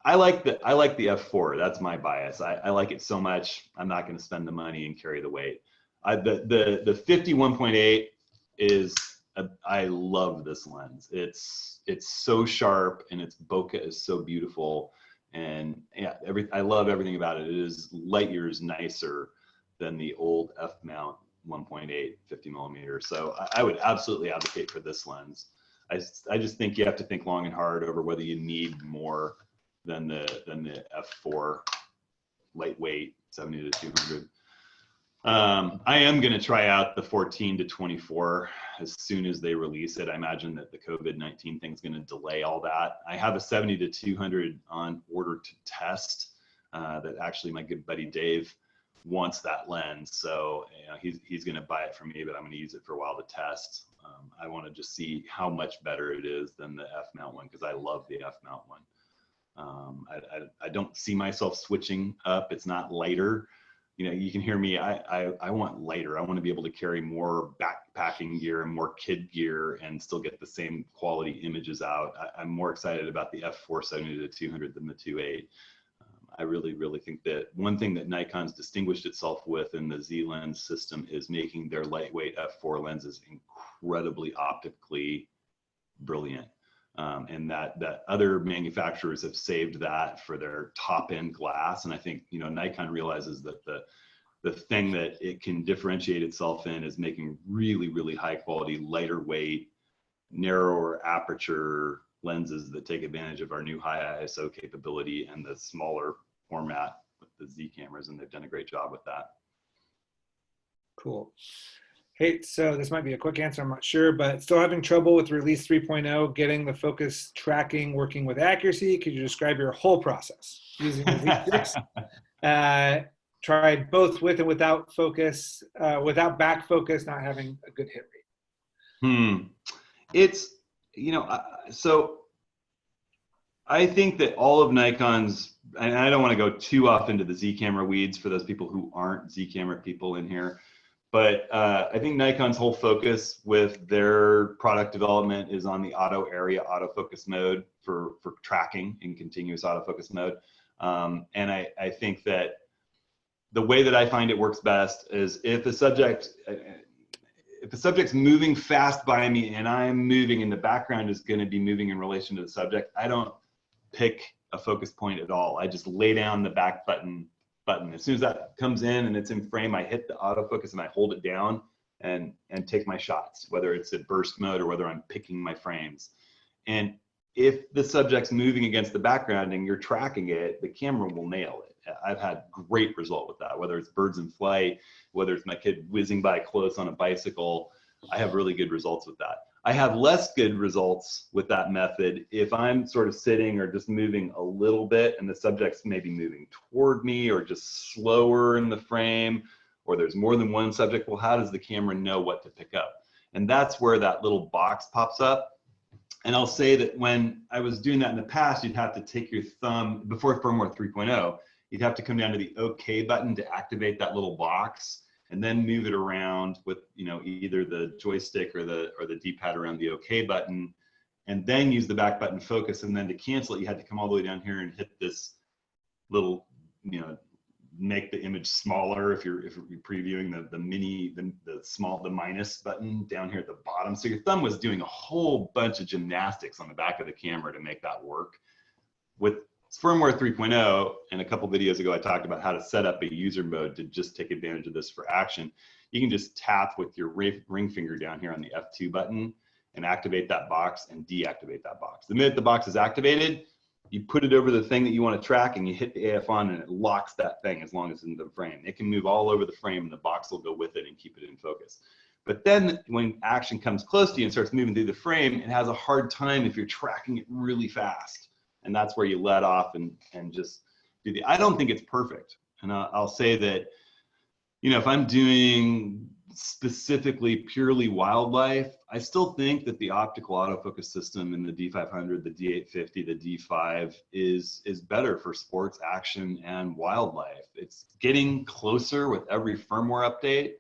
I like the F4. That's my bias. I like it so much. I'm not going to spend the money and carry the weight. The 51.8 is I love this lens. It's so sharp, and its bokeh is so beautiful, and yeah, I love everything about it. It is light years nicer than the old F mount 1.8 50 millimeter. So I would absolutely advocate for this lens. I just think you have to think long and hard over whether you need more than the F4 lightweight 70 to 200. I am going to try out the 14 to 24 as soon as they release it. I imagine that the COVID-19 thing's going to delay all that. I have a 70 to 200 on order to test. That actually my good buddy Dave wants that lens, so he's going to buy it from me, but I'm going to use it for a while to test. I want to just see how much better it is than the F mount one, because I love the F mount one. I don't see myself switching up. It's not lighter. You can hear me. I want lighter. I want to be able to carry more backpacking gear and more kid gear and still get the same quality images out. I'm more excited about the F4 70 to 200 than the 2.8. I really, really think that one thing that Nikon's distinguished itself with in the Z lens system is making their lightweight F4 lenses incredibly optically brilliant. And that other manufacturers have saved that for their top end glass. And I think, Nikon realizes that the thing that it can differentiate itself in is making really, really high quality, lighter weight, narrower aperture lenses that take advantage of our new high ISO capability and the smaller format with the Z cameras. And they've done a great job with that. Cool. Hey, so this might be a quick answer, I'm not sure, but still having trouble with release 3.0, getting the focus tracking, working with accuracy. Could you describe your whole process using the Z6? Tried both with and without focus, without back focus, not having a good hit rate. It's, so I think that all of Nikon's, and I don't want to go too off into the Z camera weeds for those people who aren't Z camera people in here, but I think Nikon's whole focus with their product development is on the auto area autofocus mode for tracking in continuous autofocus mode. And I think that the way that I find it works best is if the subject's moving fast by me and I'm moving and the background is going to be moving in relation to the subject, I don't pick a focus point at all. I just lay down the back button. As soon as that comes in and it's in frame, I hit the autofocus and I hold it down and take my shots, whether it's at burst mode or whether I'm picking my frames. And if the subject's moving against the background and you're tracking it, the camera will nail it. I've had great result with that, whether it's birds in flight, whether it's my kid whizzing by close on a bicycle. I have really good results with that. I have less good results with that method if I'm sort of sitting or just moving a little bit and the subject's maybe moving toward me or just slower in the frame, or there's more than one subject. Well, how does the camera know what to pick up? And that's where that little box pops up. And I'll say that when I was doing that in the past, you'd have to take your thumb, before firmware 3.0, you'd have to come down to the OK button to activate that little box, and then move it around with either the joystick or the D-pad around the OK button, and then use the back button focus. And then to cancel it, you had to come all the way down here and hit this little, make the image smaller if you're previewing the minus button down here at the bottom. So your thumb was doing a whole bunch of gymnastics on the back of the camera to make that work. With firmware 3.0, and a couple videos ago I talked about how to set up a user mode to just take advantage of this for action. You can just tap with your ring finger down here on the F2 button and activate that box and deactivate that box. The minute the box is activated, you put it over the thing that you want to track and you hit the AF on and it locks that thing as long as it's in the frame. It can move all over the frame and the box will go with it and keep it in focus. But then when action comes close to you and starts moving through the frame, it has a hard time if you're tracking it really fast. And that's where you let off and just do I don't think it's perfect. And I'll say that, if I'm doing specifically purely wildlife, I still think that the optical autofocus system in the D500, the D850, the D5 is better for sports, action, and wildlife. It's getting closer with every firmware update.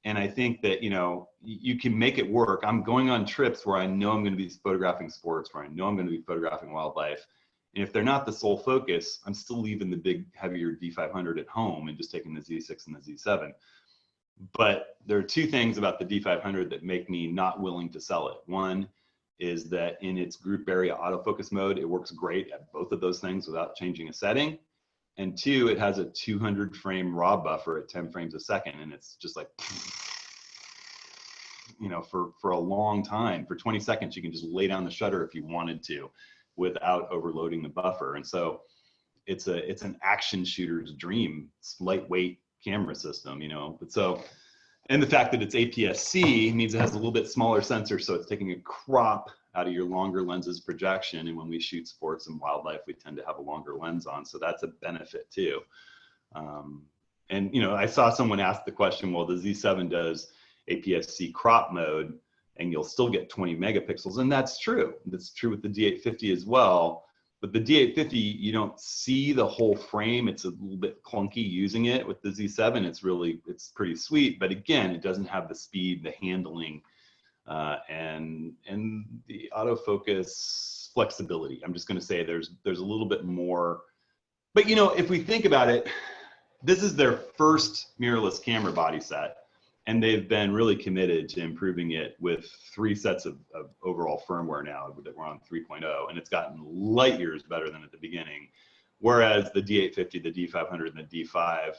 And I think that, you know, you can make it work. I'm going on trips where I know I'm going to be photographing sports, where I know I'm going to be photographing wildlife. And if they're not the sole focus, I'm still leaving the big, heavier D500 at home and just taking the Z6 and the Z7. But there are two things about the D500 that make me not willing to sell it. One is that in its group area autofocus mode, it works great at both of those things without changing a setting. And two, it has a 200 frame raw buffer at 10 frames a second. And it's just like, you know, for a long time, for 20 seconds, you can just lay down the shutter if you wanted to without overloading the buffer. And so it's an action shooter's dream. It's lightweight camera system, you know. But so, and the fact that it's APS-C means it has a little bit smaller sensor, so it's taking a crop out of your longer lenses projection. And when we shoot sports and wildlife, we tend to have a longer lens on, so that's a benefit too. And you know, I saw someone ask the question, well, the Z7 does APS-C crop mode and you'll still get 20 megapixels, and that's true. That's true with the D850 as well. But the D850, you don't see the whole frame. It's a little bit clunky using it. With the Z7, it's pretty sweet. But again, it doesn't have the speed, the handling, and the autofocus flexibility. I'm just going to say there's a little bit more. But you know, if we think about it, this is their first mirrorless camera body set. And they've been really committed to improving it with 3 sets of overall firmware now that we're on 3.0, and it's gotten light years better than at the beginning. Whereas the D850, the D500, and the D5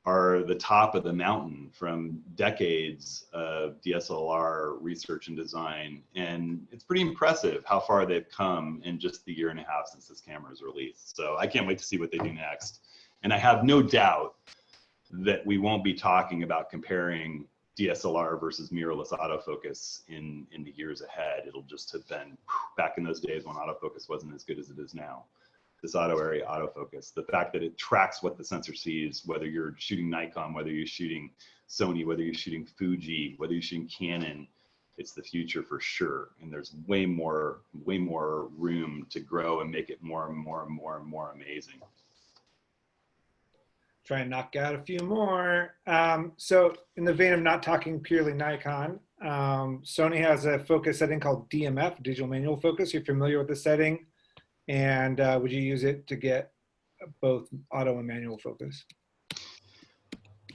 are the top of the mountain from decades of DSLR research and design. And it's pretty impressive how far they've come in just the 1.5 years since this camera was released. So I can't wait to see what they do next. And I have no doubt that we won't be talking about comparing DSLR versus mirrorless autofocus in the years ahead. It'll just have been back in those days when autofocus wasn't as good as it is now. This auto area autofocus, the fact that it tracks what the sensor sees, whether you're shooting Nikon, whether you're shooting Sony, whether you're shooting Fuji, whether you're shooting Canon, it's the future for sure. And there's way more room to grow and make it more and more and more and more amazing. Try and knock out a few more. So in the vein of not talking purely Nikon, Sony has a focus setting called DMF, digital manual focus. You're familiar with the setting? And would you use it to get both auto and manual focus?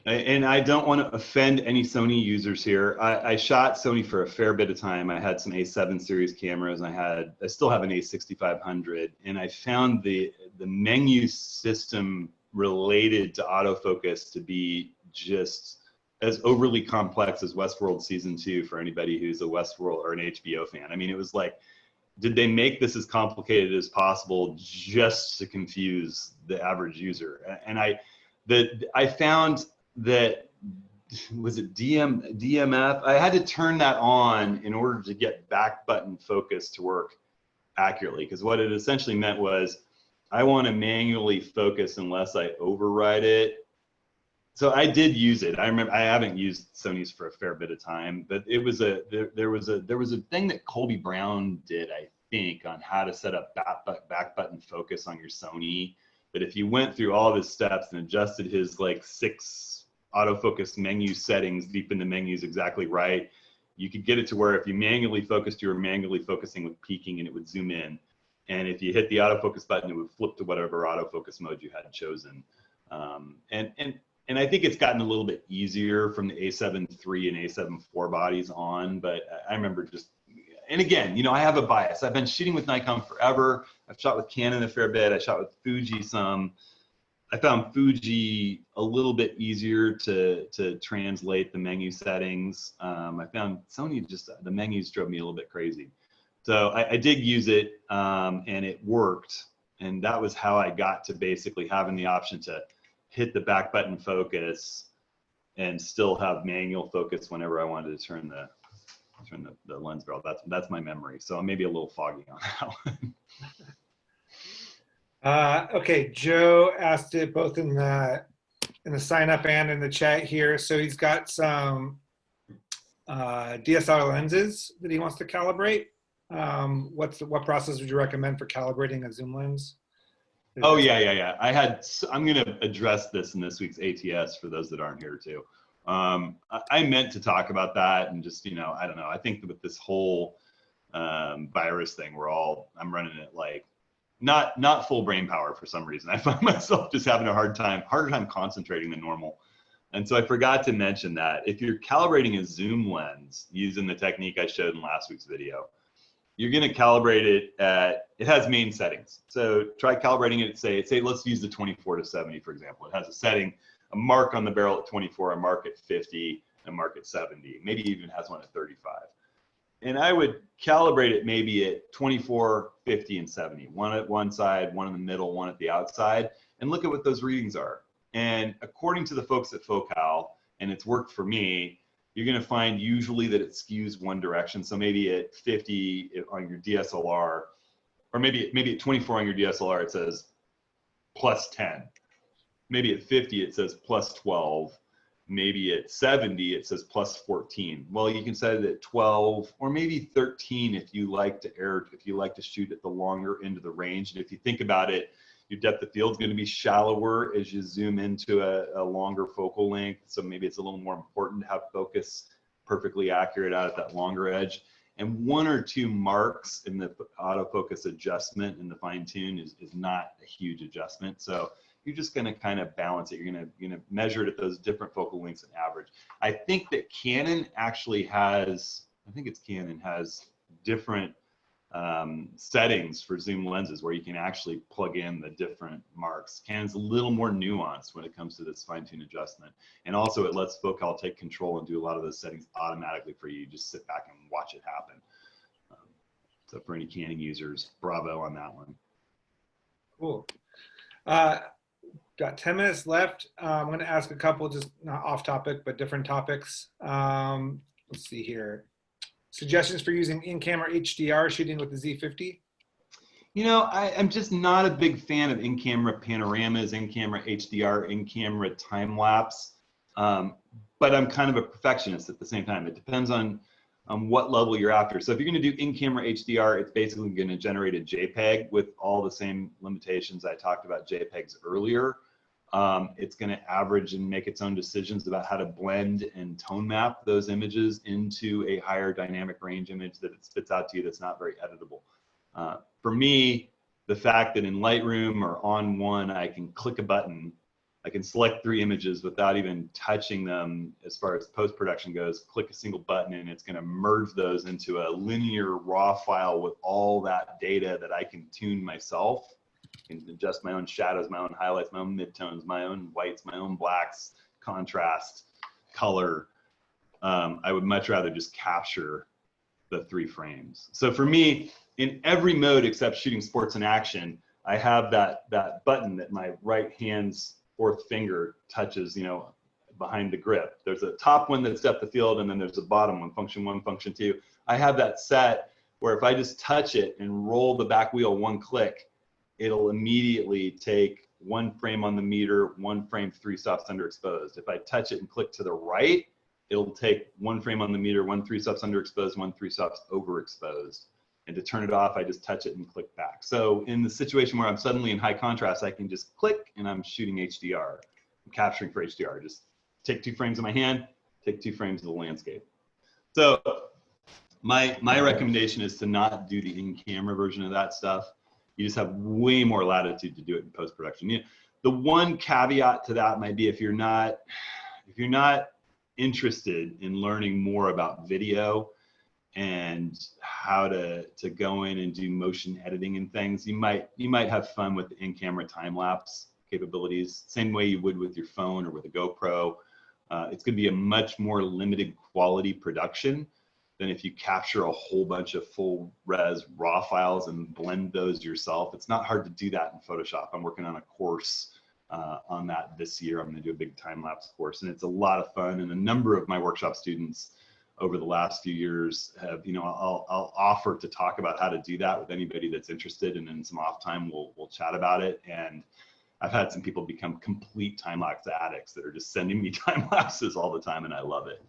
And I don't want to offend any Sony users here. I shot Sony for a fair bit of time. I had some A7 series cameras. I still have an A6500, and I found the menu system related to autofocus to be just as overly complex as Westworld Season 2 for anybody who's a Westworld or an HBO fan. I mean, it was like, did they make this as complicated as possible just to confuse the average user? And I found that, was it DMF? I had to turn that on in order to get back button focus to work accurately, because what it essentially meant was, I want to manually focus unless I override it. So I did use it. I remember I haven't used Sony's for a fair bit of time, but it was there was a thing that Colby Brown did, I think, on how to set up back button focus on your Sony. But if you went through all of his steps and adjusted his like 6 autofocus menu settings deep in the menus exactly right, you could get it to where if you manually focused, you were manually focusing with peaking and it would zoom in. And if you hit the autofocus button, it would flip to whatever autofocus mode you had chosen. And I think it's gotten a little bit easier from the A7 III and A7 IV bodies on, but I remember just, and again, you know, I have a bias. I've been shooting with Nikon forever. I've shot with Canon a fair bit. I shot with Fuji some. I found Fuji a little bit easier to translate the menu settings. I found Sony just, the menus drove me a little bit crazy. So I did use it, and it worked. And that was how I got to basically having the option to hit the back button focus and still have manual focus whenever I wanted to turn the lens barrel. That's my memory. So I'm maybe a little foggy on that one. Okay, Joe asked it both in the sign up and in the chat here. So he's got some DSLR lenses that he wants to calibrate. What process would you recommend for calibrating a zoom lens? Oh yeah. I'm going to address this in this week's ATS for those that aren't here too. I meant to talk about that and just, I don't know. I think that with this whole virus thing, I'm running it like not full brain power for some reason. I find myself just having a harder time concentrating than normal. And so I forgot to mention that if you're calibrating a zoom lens using the technique I showed in last week's video, you're going to calibrate it it has main settings. So try calibrating it, say let's use the 24 to 70, for example. It has a setting, a mark on the barrel at 24, a mark at 50, a mark at 70, maybe even has one at 35. And I would calibrate it maybe at 24, 50, and 70. One at one side, one in the middle, one at the outside, and look at what those readings are. And according to the folks at Focal, and it's worked for me, you're going to find usually that it skews one direction. So maybe at 50 on your DSLR, or maybe at 24 on your DSLR, it says plus 10. Maybe at 50, it says plus 12. Maybe at 70, it says plus 14. Well, you can set it at 12 or maybe 13 if you like to shoot at the longer end of the range. And if you think about it, your depth of field is going to be shallower as you zoom into a longer focal length. So maybe it's a little more important to have focus perfectly accurate out at that longer edge. And one or two marks in the autofocus adjustment and the fine tune is not a huge adjustment. So you're just going to kind of balance it. You're going to measure it at those different focal lengths and average. I think that Canon actually has, different settings for zoom lenses where you can actually plug in the different marks. Canon's a little more nuanced when it comes to this fine-tune adjustment. And also it lets Focal take control and do a lot of those settings automatically for you. You just sit back and watch it happen. So for any Canon users, bravo on that one. Cool. Got 10 minutes left. I'm going to ask a couple, just not off topic, but different topics. Let's see here. Suggestions for using in-camera HDR shooting with the Z50? I'm just not a big fan of in-camera panoramas, in-camera HDR, in-camera time-lapse, but I'm kind of a perfectionist at the same time. It depends on what level you're after. So if you're going to do in-camera HDR, it's basically going to generate a JPEG with all the same limitations I talked about JPEGs earlier. It's going to average and make its own decisions about how to blend and tone map those images into a higher dynamic range image that it spits out to you that's not very editable. For me, the fact that in Lightroom or on one, I can click a button, I can select 3 images without even touching them as far as post-production goes, click a single button and it's going to merge those into a linear raw file with all that data that I can tune myself. I can adjust my own shadows, my own highlights, my own midtones, my own whites, my own blacks, contrast, color. I would much rather just capture the 3 frames. So for me, in every mode except shooting sports and action, I have that button that my right hand's 4th finger touches, behind the grip. There's a top one that's depth of field, and then there's a bottom one, function 1, function 2. I have that set where if I just touch it and roll the back wheel 1 click, it'll immediately take 1 frame on the meter, 1 frame 3 stops underexposed. If I touch it and click to the right, it'll take 1 frame on the meter, 1 3 stops underexposed, 1 3 stops overexposed. And to turn it off, I just touch it and click back. So in the situation where I'm suddenly in high contrast, I can just click and I'm shooting HDR. I'm capturing for HDR. Just take 2 frames in my hand, take 2 frames of the landscape. So my recommendation is to not do the in-camera version of that stuff. You just have way more latitude to do it in post-production. The one caveat to that might be if you're not interested in learning more about video and how to go in and do motion editing and things, you might have fun with the in-camera time-lapse capabilities, same way you would with your phone or with a GoPro. It's going to be a much more limited quality production than if you capture a whole bunch of full res raw files and blend those yourself. It's not hard to do that in Photoshop. I'm working on a course on that this year. I'm going to do a big time-lapse course, and it's a lot of fun. And a number of my workshop students over the last few years have, I'll offer to talk about how to do that with anybody that's interested, and in some off time we'll chat about it. And I've had some people become complete time-lapse addicts that are just sending me time lapses all the time, and I love it.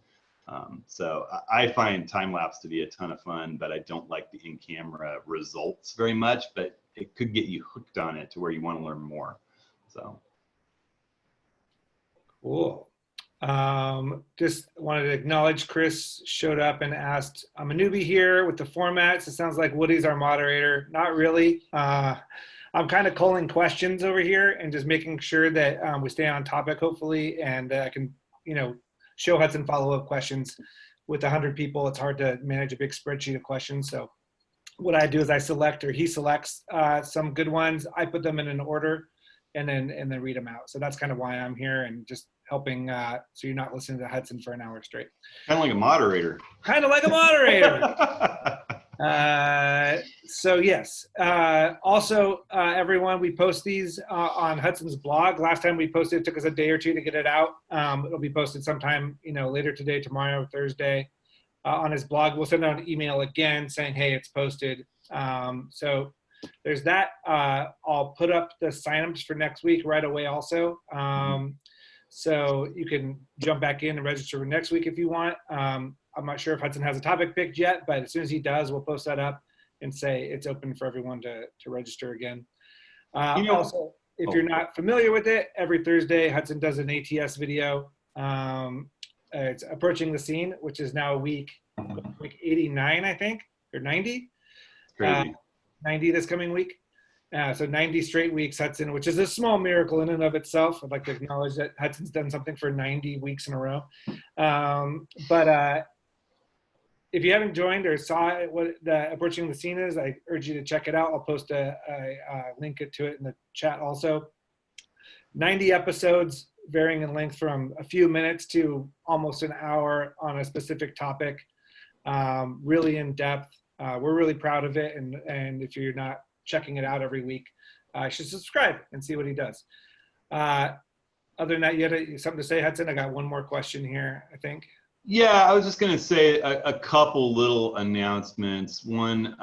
So I find time-lapse to be a ton of fun, but I don't like the in-camera results very much, but it could get you hooked on it to where you want to learn more. So. Cool. Just wanted to acknowledge Chris showed up and asked, I'm a newbie here with the formats. It sounds like Woody's our moderator. Not really. I'm kind of calling questions over here and just making sure that we stay on topic, hopefully, and I can, show Hudson follow-up questions. With 100 people, it's hard to manage a big spreadsheet of questions. So what I do is I select, or he selects some good ones. I put them in an order and then read them out. So that's kind of why I'm here, and just helping so you're not listening to Hudson for an hour straight. Kind of like a moderator. Kind of like a moderator. So yes. Also, everyone, we post these on Hudson's blog. Last time we posted, it took us a day or two to get it out. It'll be posted sometime, later today, tomorrow, Thursday, on his blog. We'll send out an email again saying, hey, it's posted. So there's that. I'll put up the signups for next week right away also. So you can jump back in and register for next week if you want. I'm not sure if Hudson has a topic picked yet, but as soon as he does, we'll post that up and say it's open for everyone to register again. Also, if you're not familiar with it, every Thursday, Hudson does an ATS video. It's Approaching the Scene, which is now week 89, I think, or 90. Crazy. 90 this coming week. So 90 straight weeks, Hudson, which is a small miracle in and of itself. I'd like to acknowledge that Hudson's done something for 90 weeks in a row. But if you haven't joined or saw what the Approaching the Scene is, I urge you to check it out. I'll post a link to it in the chat also. 90 episodes, varying in length from a few minutes to almost an hour on a specific topic. Really in depth. We're really proud of it. And if you're not checking it out every week, you should subscribe and see what he does. Other than that, you had something to say, Hudson? I got one more question here, I think. Yeah, I was just going to say a couple little announcements. One,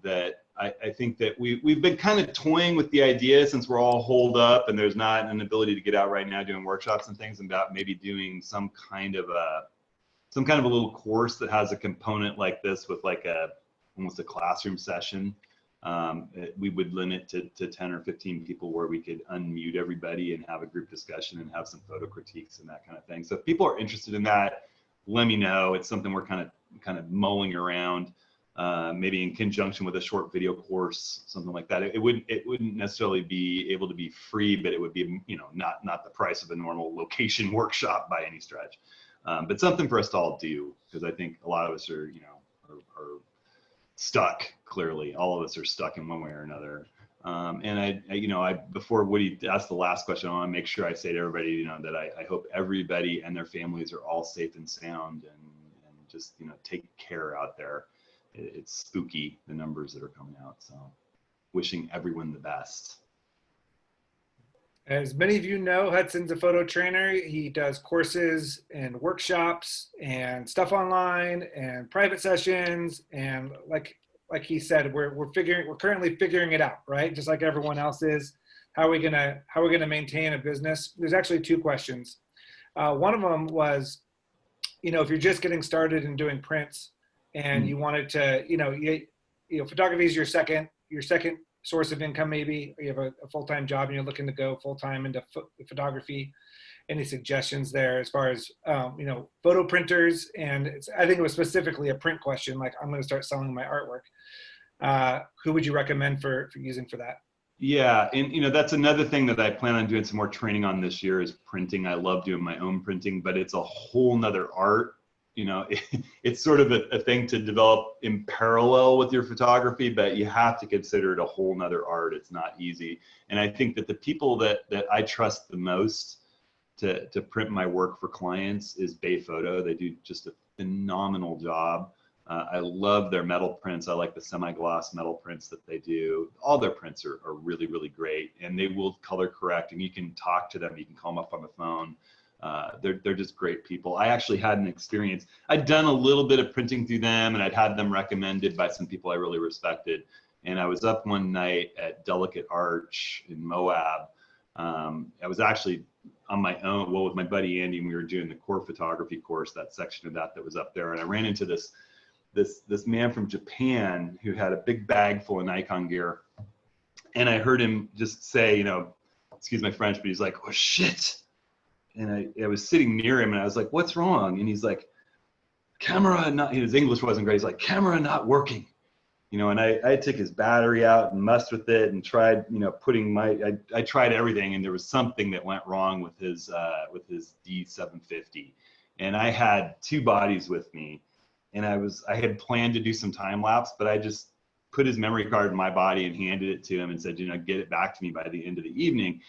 that I think that we've been kind of toying with the idea, since we're all holed up and there's not an ability to get out right now doing workshops and things, about maybe doing some kind of a little course that has a component like this, with like almost a classroom session. We would limit to 10 or 15 people, where we could unmute everybody and have a group discussion and have some photo critiques and that kind of thing. So if people are interested in that, let me know. It's something we're kind of mulling around, maybe in conjunction with a short video course, something like that. It wouldn't necessarily be able to be free, but it would be, not the price of a normal location workshop by any stretch. But something for us to all do, because I think a lot of us are stuck. Clearly, all of us are stuck in one way or another. And I before Woody asked the last question, I want to make sure I say to everybody, that I hope everybody and their families are all safe and sound, and just, take care out there. It's spooky, the numbers that are coming out. So wishing everyone the best. As many of you know, Hudson's a photo trainer. He does courses and workshops and stuff online and private sessions. And like he said, we're currently figuring it out, right? Just like everyone else is. How are we gonna maintain a business? There's actually two questions. One of them was, if you're just getting started in doing prints and you wanted to, photography is your second source of income, maybe, or you have a full-time job and you're looking to go full-time into photography. Any suggestions there as far as, photo printers? And I think it was specifically a print question, like, I'm going to start selling my artwork. Who would you recommend for using for that? Yeah, and that's another thing that I plan on doing some more training on this year, is printing. I love doing my own printing, but it's a whole nother art. It's sort of a thing to develop in parallel with your photography, but you have to consider it a whole nother art. It's not easy. And I think that the people that I trust the most to print my work for clients is Bay Photo. They do just a phenomenal job. I love their metal prints. I like the semi-gloss metal prints that they do. All their prints are really, really great, and they will color correct, and you can talk to them. You can call them up on the phone. They're just great people. I actually had an experience. I'd done a little bit of printing through them, and I'd had them recommended by some people I really respected. And I was up one night at Delicate Arch in Moab. I was actually on my own, with my buddy Andy, and we were doing the core photography course, that section of that was up there. And I ran into this man from Japan who had a big bag full of Nikon gear. And I heard him just say, excuse my French, but he's like, "Oh shit, I was sitting near him and I was like, what's wrong? And he's like, camera not, his English wasn't great. He's like, camera not working. And I took his battery out and messed with it and tried, putting I tried everything, and there was something that went wrong with his D750. And I had 2 bodies with me, and I had planned to do some time lapse, but I just put his memory card in my body and handed it to him and said, get it back to me by the end of the evening.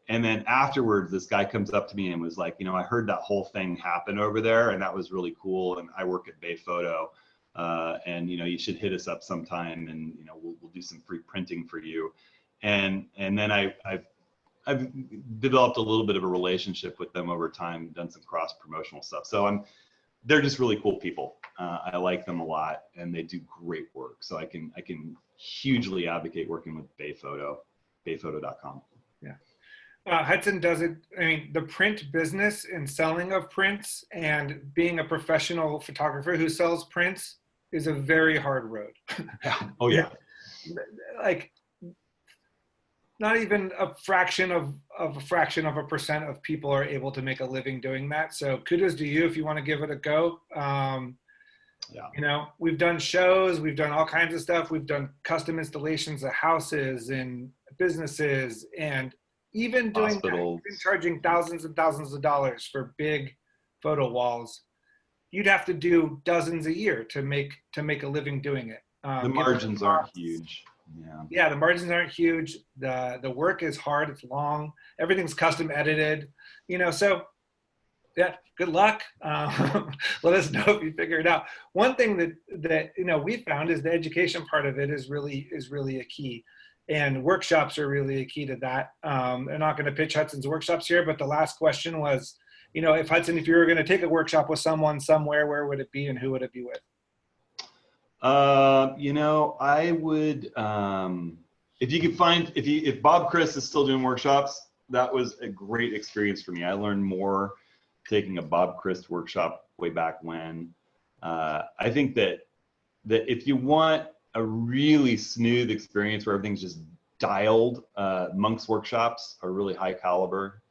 And then afterwards, this guy comes up to me and was like, I heard that whole thing happen over there, and that was really cool. And I work at Bay Photo, and you should hit us up sometime, and we'll do some free printing for you. And then I've developed a little bit of a relationship with them over time, done some cross promotional stuff. So they're just really cool people. I like them a lot, and they do great work. So I can hugely advocate working with Bay Photo, bayphoto.com. Yeah. Hudson does it. I mean, the print business and selling of prints and being a professional photographer who sells prints is a very hard road. Yeah. Oh yeah. Like, not even a fraction of a percent of people are able to make a living doing that. So kudos to you if you want to give it a go. Yeah. We've done shows, we've done all kinds of stuff. We've done custom installations of houses and businesses, and even doing that, even charging thousands and thousands of dollars for big photo walls. You'd have to do dozens a year to make a living doing it. The margins aren't huge. Yeah, the margins aren't huge. The work is hard. It's long. Everything's custom edited. So yeah, good luck. Let us know if you figure it out. One thing that we found is the education part of it is really a key. And workshops are really a key to that. I'm not going to pitch Hudson's workshops here, but the last question was, if Hudson, if you were going to take a workshop with someone somewhere, where would it be and who would it be with? I would, if you could find, if Bob Chris is still doing workshops, that was a great experience for me. I learned more taking a Bob Chris workshop way back when. I think that if you want a really smooth experience where everything's just dialed, Monk's workshops are really high caliber.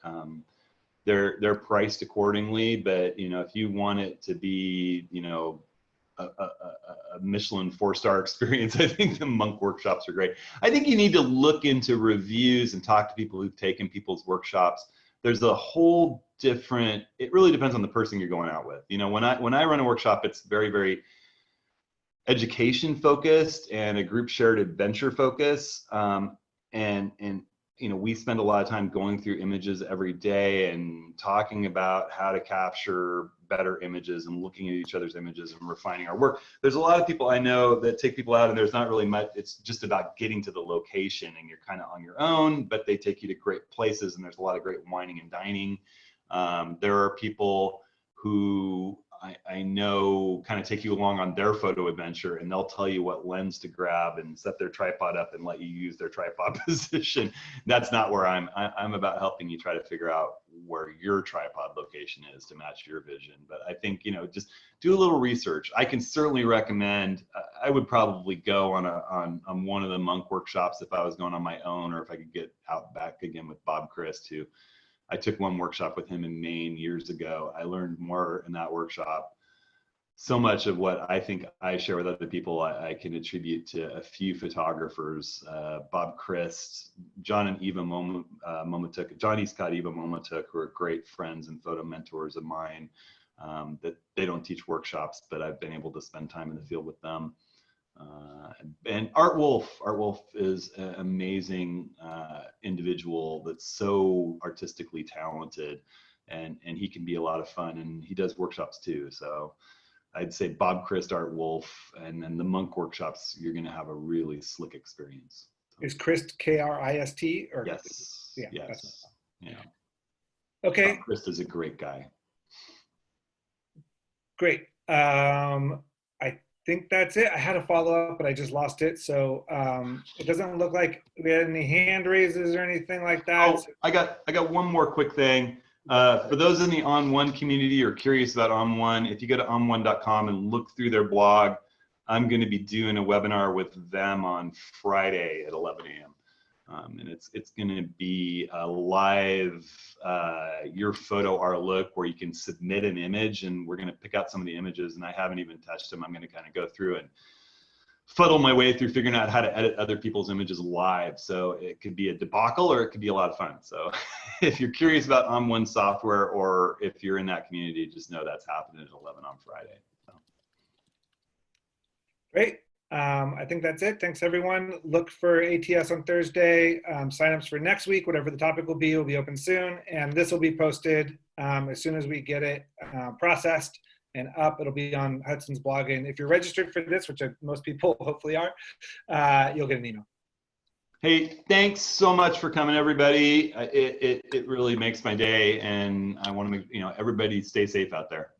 They're priced accordingly, but if you want it to be a Michelin 4-star experience, I think the Monk workshops are great. I think you need to look into reviews and talk to people who've taken people's workshops. There's a whole different, it really depends on the person you're going out with. When I run a workshop, it's very, very education focused and a group shared adventure focus. And we spend a lot of time going through images every day and talking about how to capture better images and looking at each other's images and refining our work. There's a lot of people I know that take people out and there's not really much, it's just about getting to the location and you're kind of on your own, but they take you to great places and there's a lot of great wining and dining. There are people who I know kind of take you along on their photo adventure, and they'll tell you what lens to grab and set their tripod up and let you use their tripod position. That's not where I'm about helping you try to figure out where your tripod location is to match your vision. But I think, just do a little research. I can certainly recommend, I would probably go on one of the Monk workshops if I was going on my own, or if I could get out back again with Bob Chris too. I took one workshop with him in Maine years ago. I learned more in that workshop. So much of what I think I share with other people, I can attribute to a few photographers, Bob Christ, John and Eva Momotuk, Johnny Scott, Eva Momotuk, who are great friends and photo mentors of mine. That they don't teach workshops, but I've been able to spend time in the field with them. And Art Wolf is an amazing individual that's so artistically talented, and he can be a lot of fun, and he does workshops too. So I'd say Bob Christ, Art Wolf, and then the Monk workshops, you're going to have a really slick experience. Is Christ Krist or? Yes. Yeah. Yes. Yeah. Okay. Bob Christ is a great guy. Great. I think that's it. I had a follow-up, but I just lost it. So it doesn't look like we had any hand raises or anything like that. Oh, I got one more quick thing. For those in the On One community or curious about On One, if you go to on1.com and look through their blog, I'm going to be doing a webinar with them on Friday at 11 a.m. And it's going to be a live your photo, our look, where you can submit an image, and we're going to pick out some of the images, and I haven't even touched them. I'm going to kind of go through and fuddle my way through figuring out how to edit other people's images live. So it could be a debacle or it could be a lot of fun. So if you're curious about On1 software, or if you're in that community, just know that's happening at 11 on Friday. So. Great. I think that's it. Thanks, everyone. Look for ATS on Thursday. Signups for next week, whatever the topic will be open soon. And this will be posted as soon as we get it processed and up. It'll be on Hudson's blog. And if you're registered for this, which most people hopefully are, you'll get an email. Hey, thanks so much for coming, everybody. It really makes my day, and I want to make everybody stay safe out there.